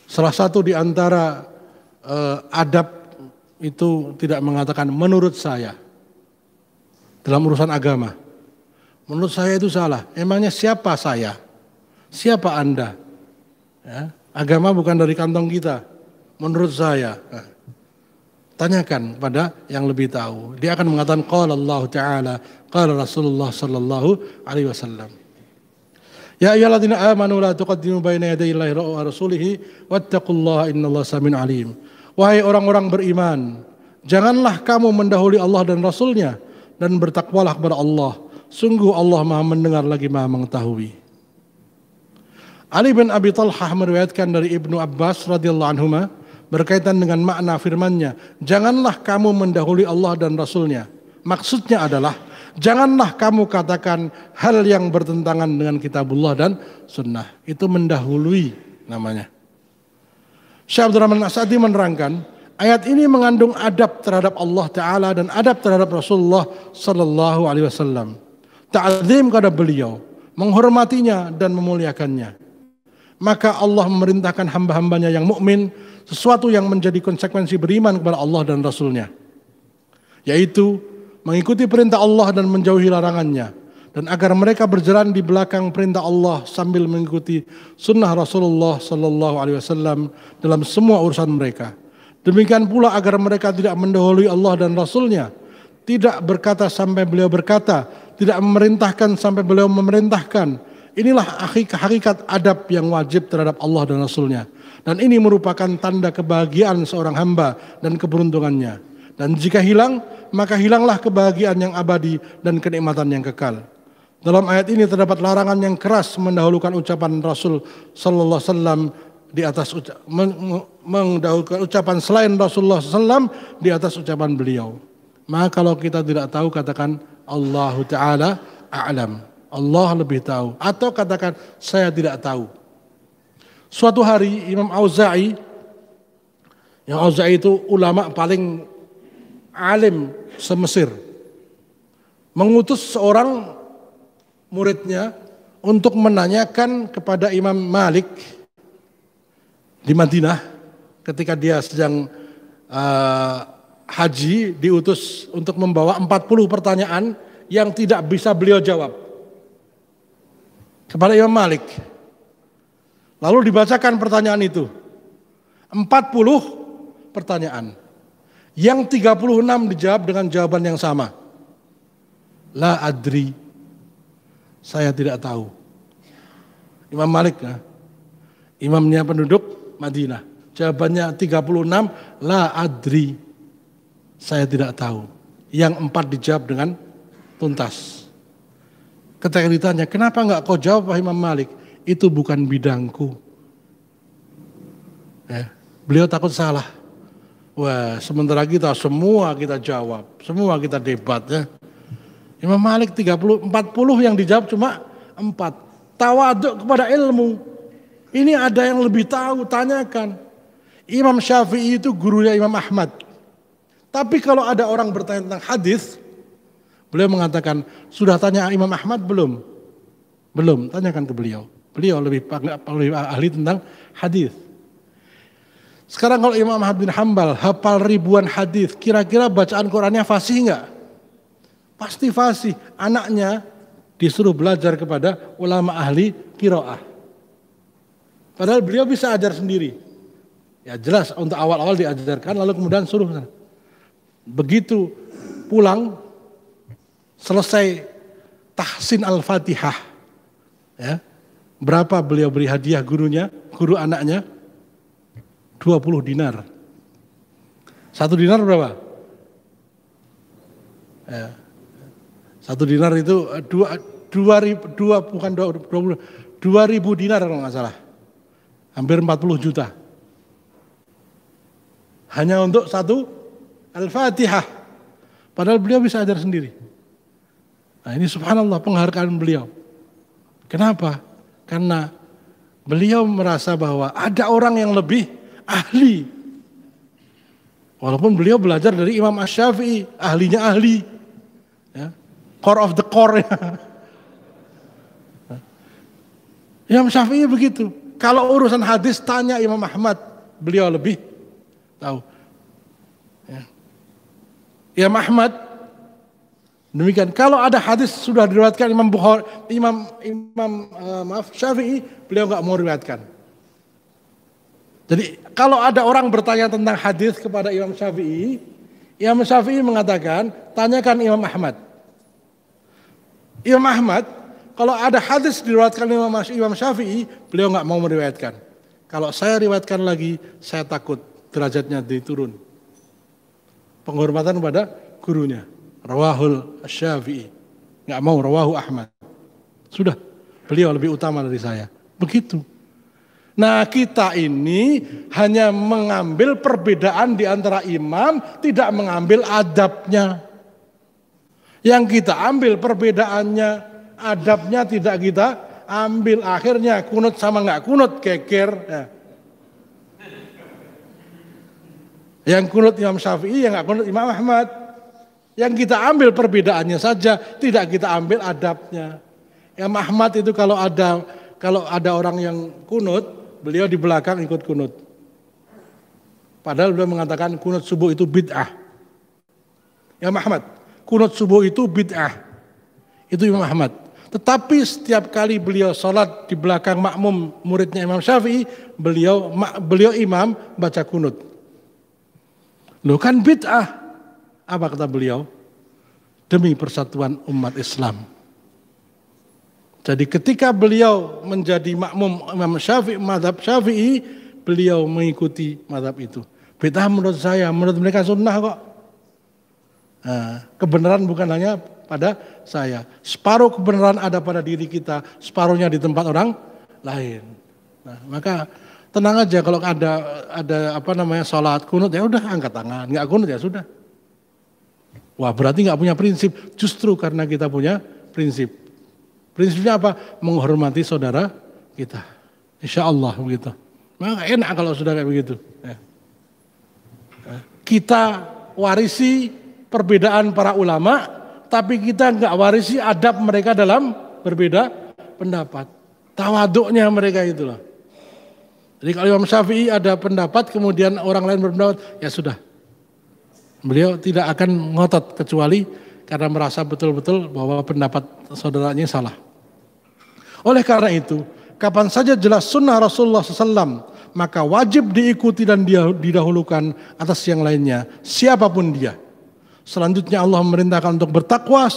Salah satu di antara adab itu tidak mengatakan menurut saya dalam urusan agama. Menurut saya itu salah. Emangnya siapa saya? Siapa Anda? Ya, agama bukan dari kantong kita. Menurut saya. Nah, tanyakan pada yang lebih tahu. Dia akan mengatakan qala Allah Ta'ala, qala Rasulullah sallallahu alaihi wasallam. Ya ayyuhalladzina amanu la tuqaddimu baina yaday Allahi wa rasulihi wattaqullaha innallaha samiun alim. Wahai orang-orang beriman, janganlah kamu mendahului Allah dan Rasulnya dan bertakwalah kepada Allah. Sungguh Allah Maha mendengar lagi Maha mengetahui. Ali bin Abi Talhah meriwayatkan dari Ibnu Abbas radhiyallahu anhuma berkaitan dengan makna firman-Nya, janganlah kamu mendahului Allah dan Rasulnya. Maksudnya adalah janganlah kamu katakan hal yang bertentangan dengan kitabullah dan sunnah. Itu mendahului namanya. Syekh Abdurrahman As-Sa'di menerangkan, ayat ini mengandung adab terhadap Allah Ta'ala dan adab terhadap Rasulullah Sallallahu Alaihi Wasallam. Ta'zim kepada beliau, menghormatinya dan memuliakannya. Maka Allah memerintahkan hamba-hambanya yang mukmin sesuatu yang menjadi konsekuensi beriman kepada Allah dan Rasulnya, yaitu mengikuti perintah Allah dan menjauhi larangannya, dan agar mereka berjalan di belakang perintah Allah sambil mengikuti sunnah Rasulullah Sallallahu Alaihi Wasallam dalam semua urusan mereka. Demikian pula agar mereka tidak mendahului Allah dan Rasulnya, tidak berkata sampai beliau berkata, tidak memerintahkan sampai beliau memerintahkan. Inilah hakikat adab yang wajib terhadap Allah dan Rasulnya. Dan ini merupakan tanda kebahagiaan seorang hamba dan keberuntungannya. Dan jika hilang, maka hilanglah kebahagiaan yang abadi dan kenikmatan yang kekal. Dalam ayat ini terdapat larangan yang keras mendahulukan ucapan Rasul Sallallahu Alaihi Wasallam di atas mendahulukan ucapan selain Rasulullah SAW di atas ucapan beliau. Maka kalau kita tidak tahu, katakan Allahu Ta'ala a'lam. Allah lebih tahu. Atau katakan saya tidak tahu. Suatu hari Imam Auza'i, yang Auza'i itu ulama paling alim se-Mesir, mengutus seorang muridnya untuk menanyakan kepada Imam Malik di Madinah ketika dia sedang haji, diutus untuk membawa 40 pertanyaan yang tidak bisa beliau jawab kepada Imam Malik. Lalu dibacakan pertanyaan itu, 40 pertanyaan, yang 36 dijawab dengan jawaban yang sama. La adri, saya tidak tahu. Imam Malik, imamnya penduduk Madinah, jawabannya 36, la adri, saya tidak tahu. Yang 4 dijawab dengan tuntas. Ketika ditanya, kenapa enggak kau jawab wahai Imam Malik? Itu bukan bidangku. Ya, beliau takut salah. Wah, sementara kita semua kita jawab, semua kita debat ya. Imam Malik 40 yang dijawab cuma 4. Tawaduk kepada ilmu. Ini ada yang lebih tahu, tanyakan. Imam Syafi'i itu gurunya Imam Ahmad. Tapi kalau ada orang bertanya tentang hadis, beliau mengatakan, sudah tanya Imam Ahmad belum? Belum, tanyakan ke beliau. Beliau lebih ahli tentang hadis. Sekarang kalau Imam Ahmad bin Hambal hafal ribuan hadis, kira-kira bacaan Qur'annya fasih enggak? Pasti fasih. Anaknya disuruh belajar kepada ulama ahli qiraah. Padahal beliau bisa ajar sendiri. Ya jelas untuk awal-awal diajarkan, lalu kemudian suruh. Begitu pulang, selesai tahsin al-fatihah, ya, berapa beliau beri hadiah gurunya, guru anaknya? 20 dinar. 1 dinar berapa? Ya. 1 dinar itu 2.000 dinar kalau nggak salah. Hampir 40 juta. Hanya untuk 1 Al-Fatihah. Padahal beliau bisa ajar sendiri. Nah ini subhanallah penghargaan beliau. Kenapa? Karena beliau merasa bahwa ada orang yang lebih ahli. Walaupun beliau belajar dari Imam Asy-Syafi'i, ahlinya ahli. Ya. Core of the core. Imam Syafi'i begitu. Kalau urusan hadis tanya Imam Ahmad, beliau lebih tahu. Ya. Imam Ahmad demikian. Kalau ada hadis sudah diriwayatkan Imam Bukhari, Syafi'i, beliau nggak mau riwayatkan. Jadi kalau ada orang bertanya tentang hadis kepada Imam Syafi'i mengatakan, tanyakan Imam Ahmad. Imam Ahmad, kalau ada hadis diriwayatkan Imam Syafi'i, beliau nggak mau meriwayatkan. Kalau saya riwayatkan lagi, saya takut derajatnya diturun. Penghormatan pada gurunya. Rawahul Syafi'i, nggak mau rawahu Ahmad. Sudah, beliau lebih utama dari saya. Begitu. Nah kita ini hanya mengambil perbedaan di antara imam, tidak mengambil adabnya. Yang kita ambil perbedaannya, adabnya tidak kita ambil. Akhirnya kunut sama nggak kunut, geger. Ya. Yang kunut Imam Syafi'i, yang nggak kunut Imam Ahmad. Yang kita ambil perbedaannya saja, tidak kita ambil adabnya. Imam Ahmad itu kalau ada orang yang kunut, beliau di belakang ikut kunut. Padahal beliau mengatakan kunut subuh itu bid'ah. Imam Ahmad, kunut subuh itu bid'ah. Itu Imam Ahmad. Tetapi setiap kali beliau sholat di belakang makmum muridnya Imam Syafi'i, beliau imam baca kunut. Loh kan bid'ah. Apa kata beliau? Demi persatuan umat Islam. Jadi ketika beliau menjadi makmum Imam Syafi'i, mazhab Syafi'i, beliau mengikuti mazhab itu. Bid'ah menurut saya, menurut mereka sunnah kok. Nah, kebenaran bukan hanya pada saya. Separuh kebenaran ada pada diri kita, separuhnya di tempat orang lain. Nah, maka tenang aja kalau ada sholat kunut ya udah angkat tangan, nggak kunut ya sudah. Wah berarti nggak punya prinsip, justru karena kita punya prinsip. Prinsipnya apa? Menghormati saudara kita. Insya Allah begitu. Maka enak kalau sudah kayak begitu. Kita warisi perbedaan para ulama, tapi kita nggak warisi adab mereka dalam berbeda pendapat. Tawaduknya mereka itulah. Jadi kalau Imam Syafi'i ada pendapat, kemudian orang lain berpendapat, ya sudah. Beliau tidak akan ngotot kecuali karena merasa betul-betul bahwa pendapat saudaranya salah. Oleh karena itu, kapan saja jelas sunnah Rasulullah SAW, maka wajib diikuti dan didahulukan atas yang lainnya, siapapun dia. Selanjutnya Allah memerintahkan untuk bertakwa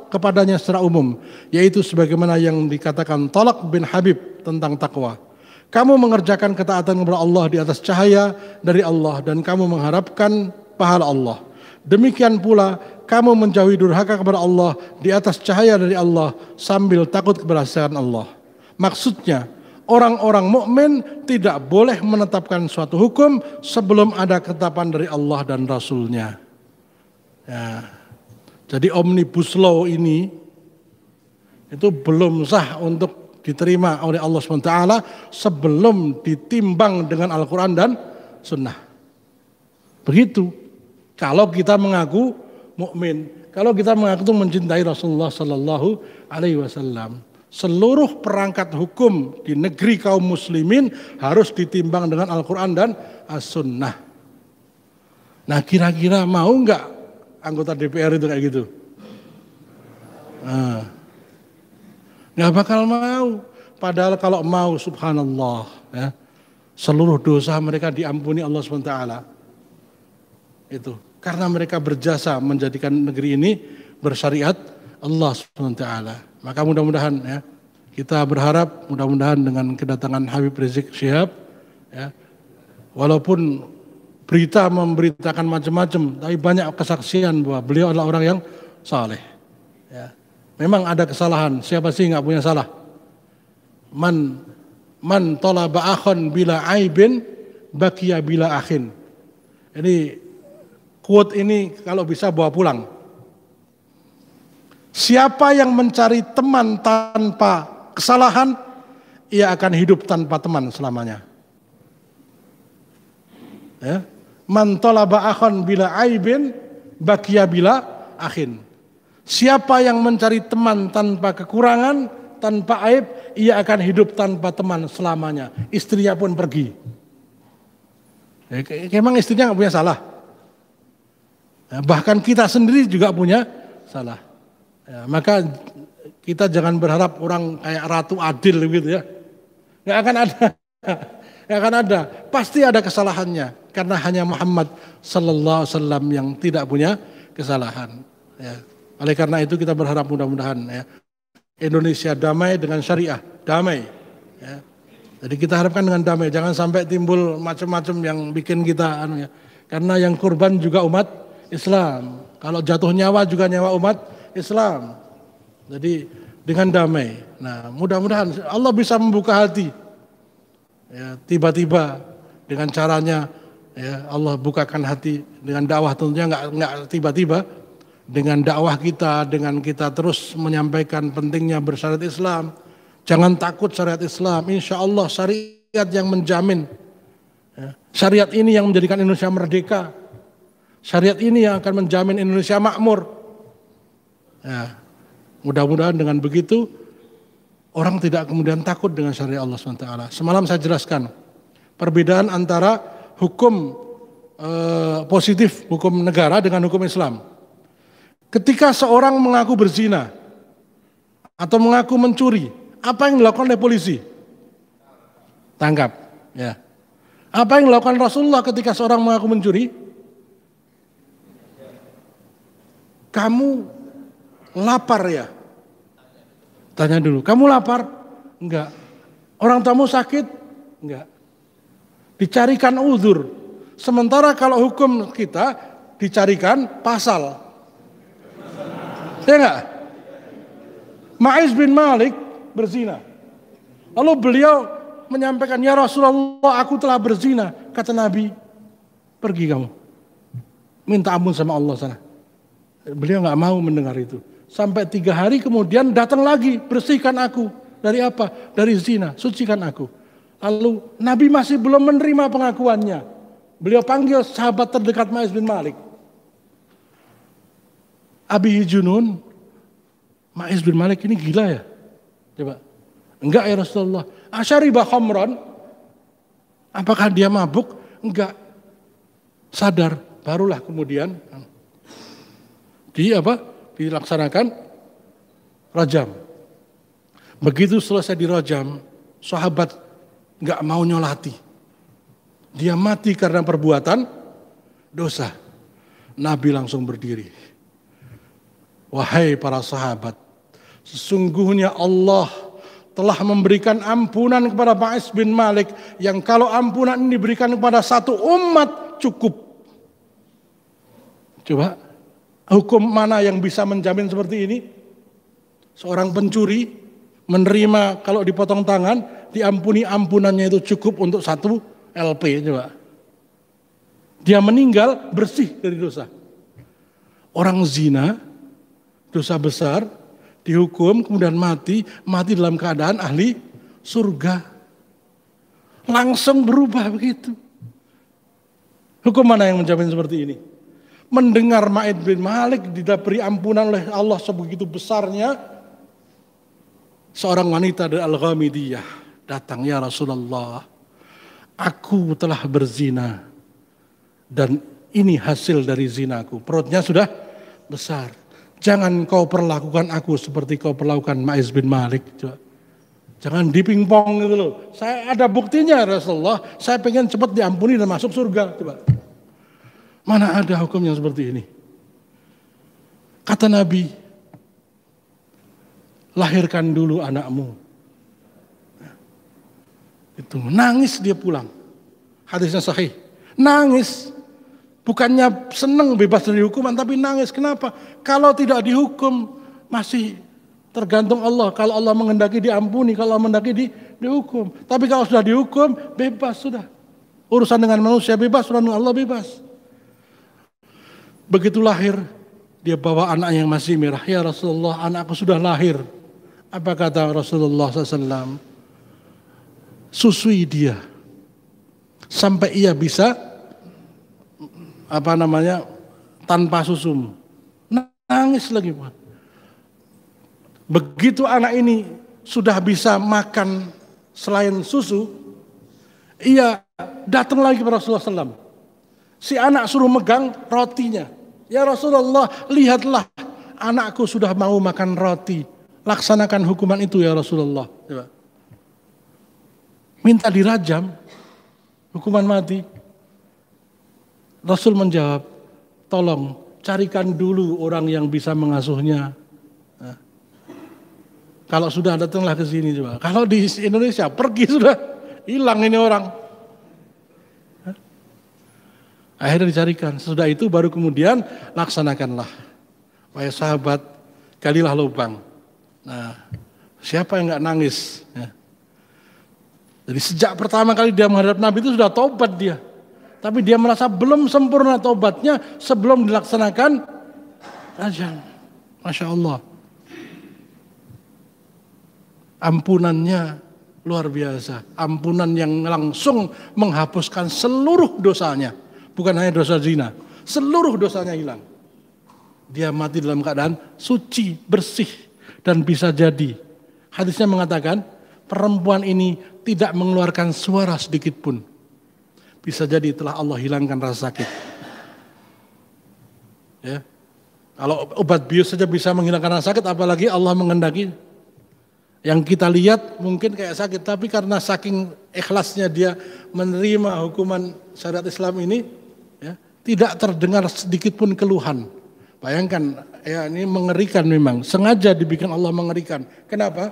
kepadanya secara umum, yaitu sebagaimana yang dikatakan Talaq bin Habib tentang takwa. Kamu mengerjakan ketaatan kepada Allah di atas cahaya dari Allah dan kamu mengharapkan pahala Allah. Demikian pula kamu menjauhi durhaka kepada Allah di atas cahaya dari Allah sambil takut keberhasilan Allah. Maksudnya orang-orang mukmin tidak boleh menetapkan suatu hukum sebelum ada ketetapan dari Allah dan Rasulnya. Ya. Jadi omnibus law ini itu belum sah untuk diterima oleh Allah SWT sebelum ditimbang dengan Al-Quran dan Sunnah. Begitu. Kalau kita mengaku mukmin, kalau kita mengaku mencintai Rasulullah Sallallahu Alaihi Wasallam, seluruh perangkat hukum di negeri kaum muslimin harus ditimbang dengan Al-Quran dan As-Sunnah. Nah, kira-kira mau nggak anggota DPR itu kayak gitu? Nggak bakal mau. Padahal kalau mau, subhanallah, ya, seluruh dosa mereka diampuni Allah SWT. Itu karena mereka berjasa menjadikan negeri ini bersyariat Allah SWT. Maka mudah-mudahan ya, kita berharap mudah-mudahan dengan kedatangan Habib Rizik Syihab, ya, walaupun berita memberitakan macam-macam, tapi banyak kesaksian bahwa beliau adalah orang yang saleh. Ya. Memang ada kesalahan, siapa sih nggak punya salah? Man talaba akhon bila aibin bakia bila akhin. Ini quote ini kalau bisa bawa pulang. Siapa yang mencari teman tanpa kesalahan, ia akan hidup tanpa teman selamanya. Ya. Man talaba akhon bila aibin bakia bila akhin. Siapa yang mencari teman tanpa kekurangan, tanpa aib, ia akan hidup tanpa teman selamanya. Istrinya pun pergi. Memang istrinya nggak punya salah. Bahkan kita sendiri juga punya salah. Ya, maka kita jangan berharap orang kayak Ratu Adil gitu ya. Nggak akan ada. Nggak akan ada. Pasti ada kesalahannya. Karena hanya Muhammad Sallallahu Alaihi Wasallam yang tidak punya kesalahan. Ya. Oleh karena itu kita berharap mudah-mudahan ya, Indonesia damai dengan syariah. Damai. Ya. Jadi kita harapkan dengan damai. Jangan sampai timbul macam-macam yang bikin kita ya. Karena yang kurban juga umat Islam. Kalau jatuh nyawa juga nyawa umat Islam. Jadi dengan damai. Nah, mudah-mudahan Allah bisa membuka hati. Ya, tiba-tiba dengan caranya ya, Allah bukakan hati dengan dakwah, tentunya enggak tiba-tiba. Dengan dakwah kita, dengan kita terus menyampaikan pentingnya bersyariat Islam. Jangan takut syariat Islam. Insya Allah syariat yang menjamin Syariat ini yang menjadikan Indonesia merdeka. Syariat ini yang akan menjamin Indonesia makmur. Ya, mudah-mudahan dengan begitu orang tidak kemudian takut dengan syariat Allah SWT. Semalam saya jelaskan perbedaan antara hukum positif, hukum negara dengan hukum Islam. Ketika seorang mengaku berzina atau mengaku mencuri, apa yang dilakukan oleh polisi? Tangkap. Ya. Apa yang dilakukan Rasulullah ketika seorang mengaku mencuri? Kamu lapar ya? Tanya dulu, kamu lapar? Enggak. Orang tamu sakit? Enggak. Dicarikan uzur. Sementara kalau hukum kita dicarikan pasal. Ya enggak? Ma'iz bin Malik berzina. Lalu beliau menyampaikan, ya Rasulullah, aku telah berzina. Kata Nabi, pergi kamu, minta ampun sama Allah sana. Beliau nggak mau mendengar itu. Sampai 3 hari kemudian datang lagi, bersihkan aku. Dari apa? Dari zina, sucikan aku. Lalu Nabi masih belum menerima pengakuannya. Beliau panggil sahabat terdekat Ma'iz bin Malik. Abi Junun, Ma'iz bin Malik ini gila ya? Coba. Enggak ya Rasulullah. Asyariba khamran. Apakah dia mabuk? Enggak. Sadar. Barulah kemudian dilaksanakan rajam. Begitu selesai dirajam, sahabat enggak mau nyolati. Dia mati karena perbuatan dosa. Nabi langsung berdiri. Wahai para sahabat, sesungguhnya Allah telah memberikan ampunan kepada Ma'iz bin Malik yang kalau ampunan ini diberikan kepada satu umat cukup. Coba, hukum mana yang bisa menjamin seperti ini? Seorang pencuri menerima kalau dipotong tangan, diampuni ampunannya itu cukup untuk 1 LP. Coba. Dia meninggal bersih dari dosa. Orang zina, dosa besar, dihukum, kemudian mati dalam keadaan ahli surga. Langsung berubah begitu. Hukum mana yang menjamin seperti ini? Mendengar Ma'iz bin Malik diberi ampunan oleh Allah sebegitu besarnya, seorang wanita dari Al-Ghamidiyah datang, ya Rasulullah, aku telah berzina dan ini hasil dari zinaku. Perutnya sudah besar. Jangan kau perlakukan aku seperti kau perlakukan Ma'iz bin Malik. Jangan dipingpong gitu loh. Saya ada buktinya Rasulullah. Saya pengen cepat diampuni dan masuk surga. Coba. Mana ada hukum yang seperti ini? Kata Nabi, lahirkan dulu anakmu. Itu nangis dia pulang. Hadisnya sahih. Nangis. Bukannya senang bebas dari hukuman, tapi nangis. Kenapa? Kalau tidak dihukum, masih tergantung Allah. Kalau Allah menghendaki diampuni, kalau Allah menghendaki dihukum. Tapi kalau sudah dihukum, bebas sudah. Urusan dengan manusia bebas, urusan dengan Allah bebas. Begitu lahir, dia bawa anak yang masih merah. Ya Rasulullah, anakku sudah lahir. Apa kata Rasulullah SAW? Susui dia. Sampai ia bisa tanpa susu. Nangis lagi. Begitu anak ini sudah bisa makan selain susu, ia datang lagi kepada Rasulullah SAW. Si anak suruh megang rotinya. Ya Rasulullah, lihatlah anakku sudah mau makan roti. Laksanakan hukuman itu ya Rasulullah. Minta dirajam, hukuman mati. Rasul menjawab, tolong carikan dulu orang yang bisa mengasuhnya. Nah, kalau sudah datanglah ke sini coba. Kalau di Indonesia pergi sudah, hilang ini orang. Akhirnya dicarikan. Sesudah itu baru kemudian laksanakanlah. Wahai sahabat, galilah lubang. Nah, siapa yang nggak nangis? Ya. Jadi sejak pertama kali dia menghadap Nabi itu sudah taubat dia. Tapi dia merasa belum sempurna taubatnya sebelum dilaksanakan rajam. Masya Allah. Ampunannya luar biasa. Ampunan yang langsung menghapuskan seluruh dosanya. Bukan hanya dosa zina, seluruh dosanya hilang. Dia mati dalam keadaan suci, bersih, dan bisa jadi. Hadisnya mengatakan, perempuan ini tidak mengeluarkan suara sedikit pun. Bisa jadi telah Allah hilangkan rasa sakit. Ya. Kalau obat bius saja bisa menghilangkan rasa sakit, apalagi Allah mengendaki. Yang kita lihat mungkin kayak sakit, tapi karena saking ikhlasnya dia menerima hukuman syariat Islam ini, ya, tidak terdengar sedikit pun keluhan. Bayangkan, ya ini mengerikan memang, sengaja dibikin Allah mengerikan. Kenapa?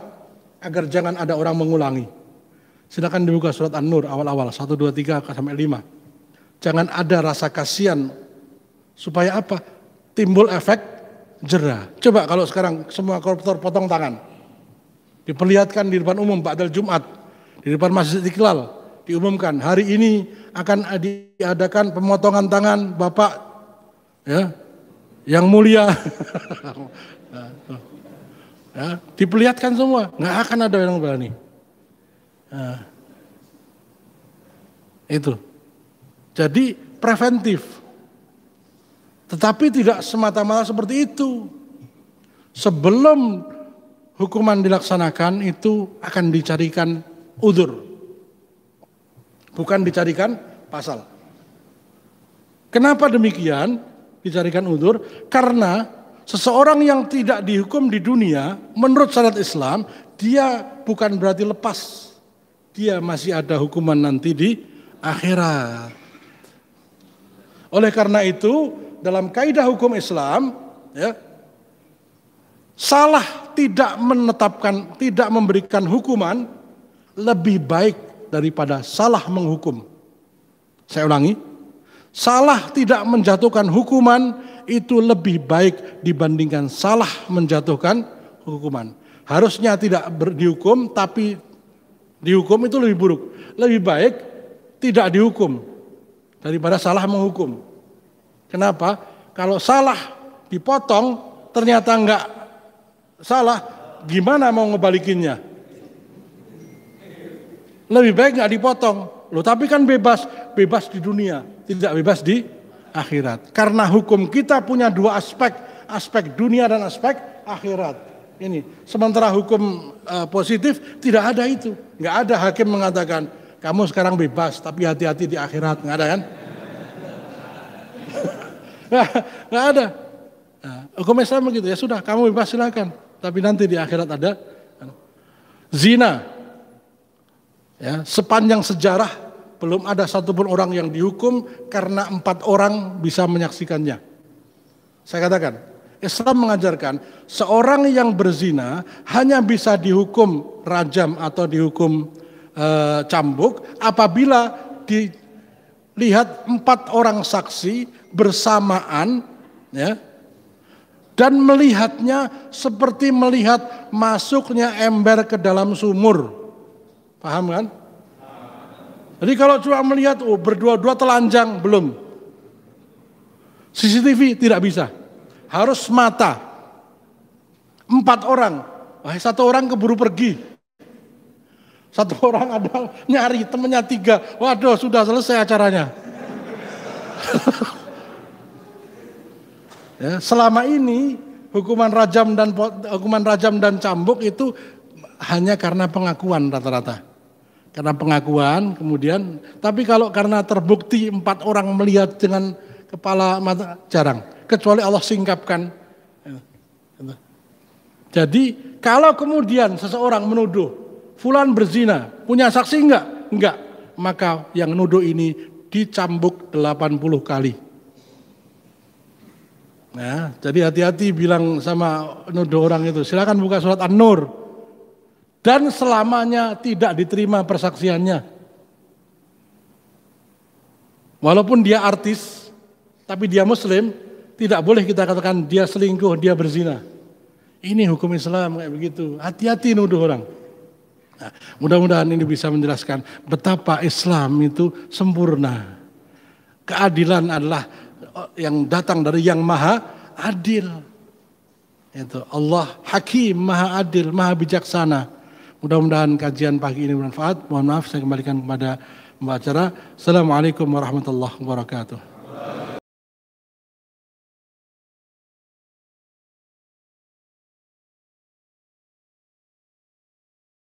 Agar jangan ada orang mengulangi. Silakan dibuka surat An-Nur awal-awal 1, 2, 3 sampai 5. Jangan ada rasa kasihan, supaya apa? Timbul efek jera. Coba kalau sekarang semua koruptor potong tangan, diperlihatkan di depan umum ba'dal Jumat, di depan Masjid Istiqlal, diumumkan hari ini akan diadakan pemotongan tangan Bapak, ya, yang mulia. Ya, diperlihatkan semua, nggak akan ada yang berani. Nah, itu. Jadi preventif. Tetapi tidak semata-mata seperti itu. Sebelum hukuman dilaksanakan itu akan dicarikan udzur. Bukan dicarikan pasal. Kenapa demikian dicarikan udzur? Karena seseorang yang tidak dihukum di dunia menurut syariat Islam, dia bukan berarti lepas. Dia masih ada hukuman nanti di akhirat. Oleh karena itu, dalam kaidah hukum Islam, ya, salah tidak menetapkan, tidak memberikan hukuman lebih baik daripada salah menghukum. Saya ulangi, salah tidak menjatuhkan hukuman itu lebih baik dibandingkan salah menjatuhkan hukuman. Harusnya tidak dihukum, tapi dihukum itu lebih buruk. Lebih baik tidak dihukum daripada salah menghukum. Kenapa? Kalau salah dipotong ternyata enggak salah, gimana mau ngebalikinnya? Lebih baik enggak dipotong. Loh, tapi kan bebas di dunia, tidak bebas di akhirat. Karena hukum kita punya dua aspek, aspek dunia dan aspek akhirat. Ini sementara hukum positif tidak ada itu. Enggak ada hakim mengatakan kamu sekarang bebas tapi hati-hati di akhirat, enggak ada kan? Nggak ada. Nah, hukum Islam begitu, ya sudah kamu bebas silakan, tapi nanti di akhirat ada zina. Ya, sepanjang sejarah belum ada satupun orang yang dihukum karena 4 orang bisa menyaksikannya. Saya katakan, Islam mengajarkan seorang yang berzina hanya bisa dihukum rajam atau dihukum cambuk apabila dilihat 4 orang saksi bersamaan, ya, dan melihatnya seperti melihat masuknya ember ke dalam sumur. Paham kan? Jadi kalau cuma melihat berdua-dua telanjang, belum. CCTV tidak bisa. Harus mata. 4 orang. 1 orang keburu pergi. 1 orang ada nyari temennya 3. Waduh, sudah selesai acaranya. Ya, selama ini hukuman rajam dan cambuk itu hanya karena pengakuan rata-rata. Karena pengakuan kemudian, tapi kalau karena terbukti 4 orang melihat dengan kepala mata, jarang. Kecuali Allah singkapkan. Jadi kalau kemudian seseorang menuduh fulan berzina, punya saksi enggak? Enggak. Maka yang nuduh ini dicambuk 80 kali. Nah, jadi hati-hati bilang sama nuduh orang itu. Silakan buka surat An-Nur. Dan selamanya tidak diterima persaksiannya. Walaupun dia artis, tapi dia muslim, tidak boleh kita katakan dia selingkuh, dia berzina. Ini hukum Islam kayak begitu. Hati-hati nuduh orang. Nah, mudah-mudahan ini bisa menjelaskan betapa Islam itu sempurna. Keadilan adalah yang datang dari yang maha adil. Itu Allah Hakim, maha adil, maha bijaksana. Mudah-mudahan kajian pagi ini bermanfaat. Mohon maaf saya kembalikan kepada pembaca acara. Assalamualaikum warahmatullahi wabarakatuh.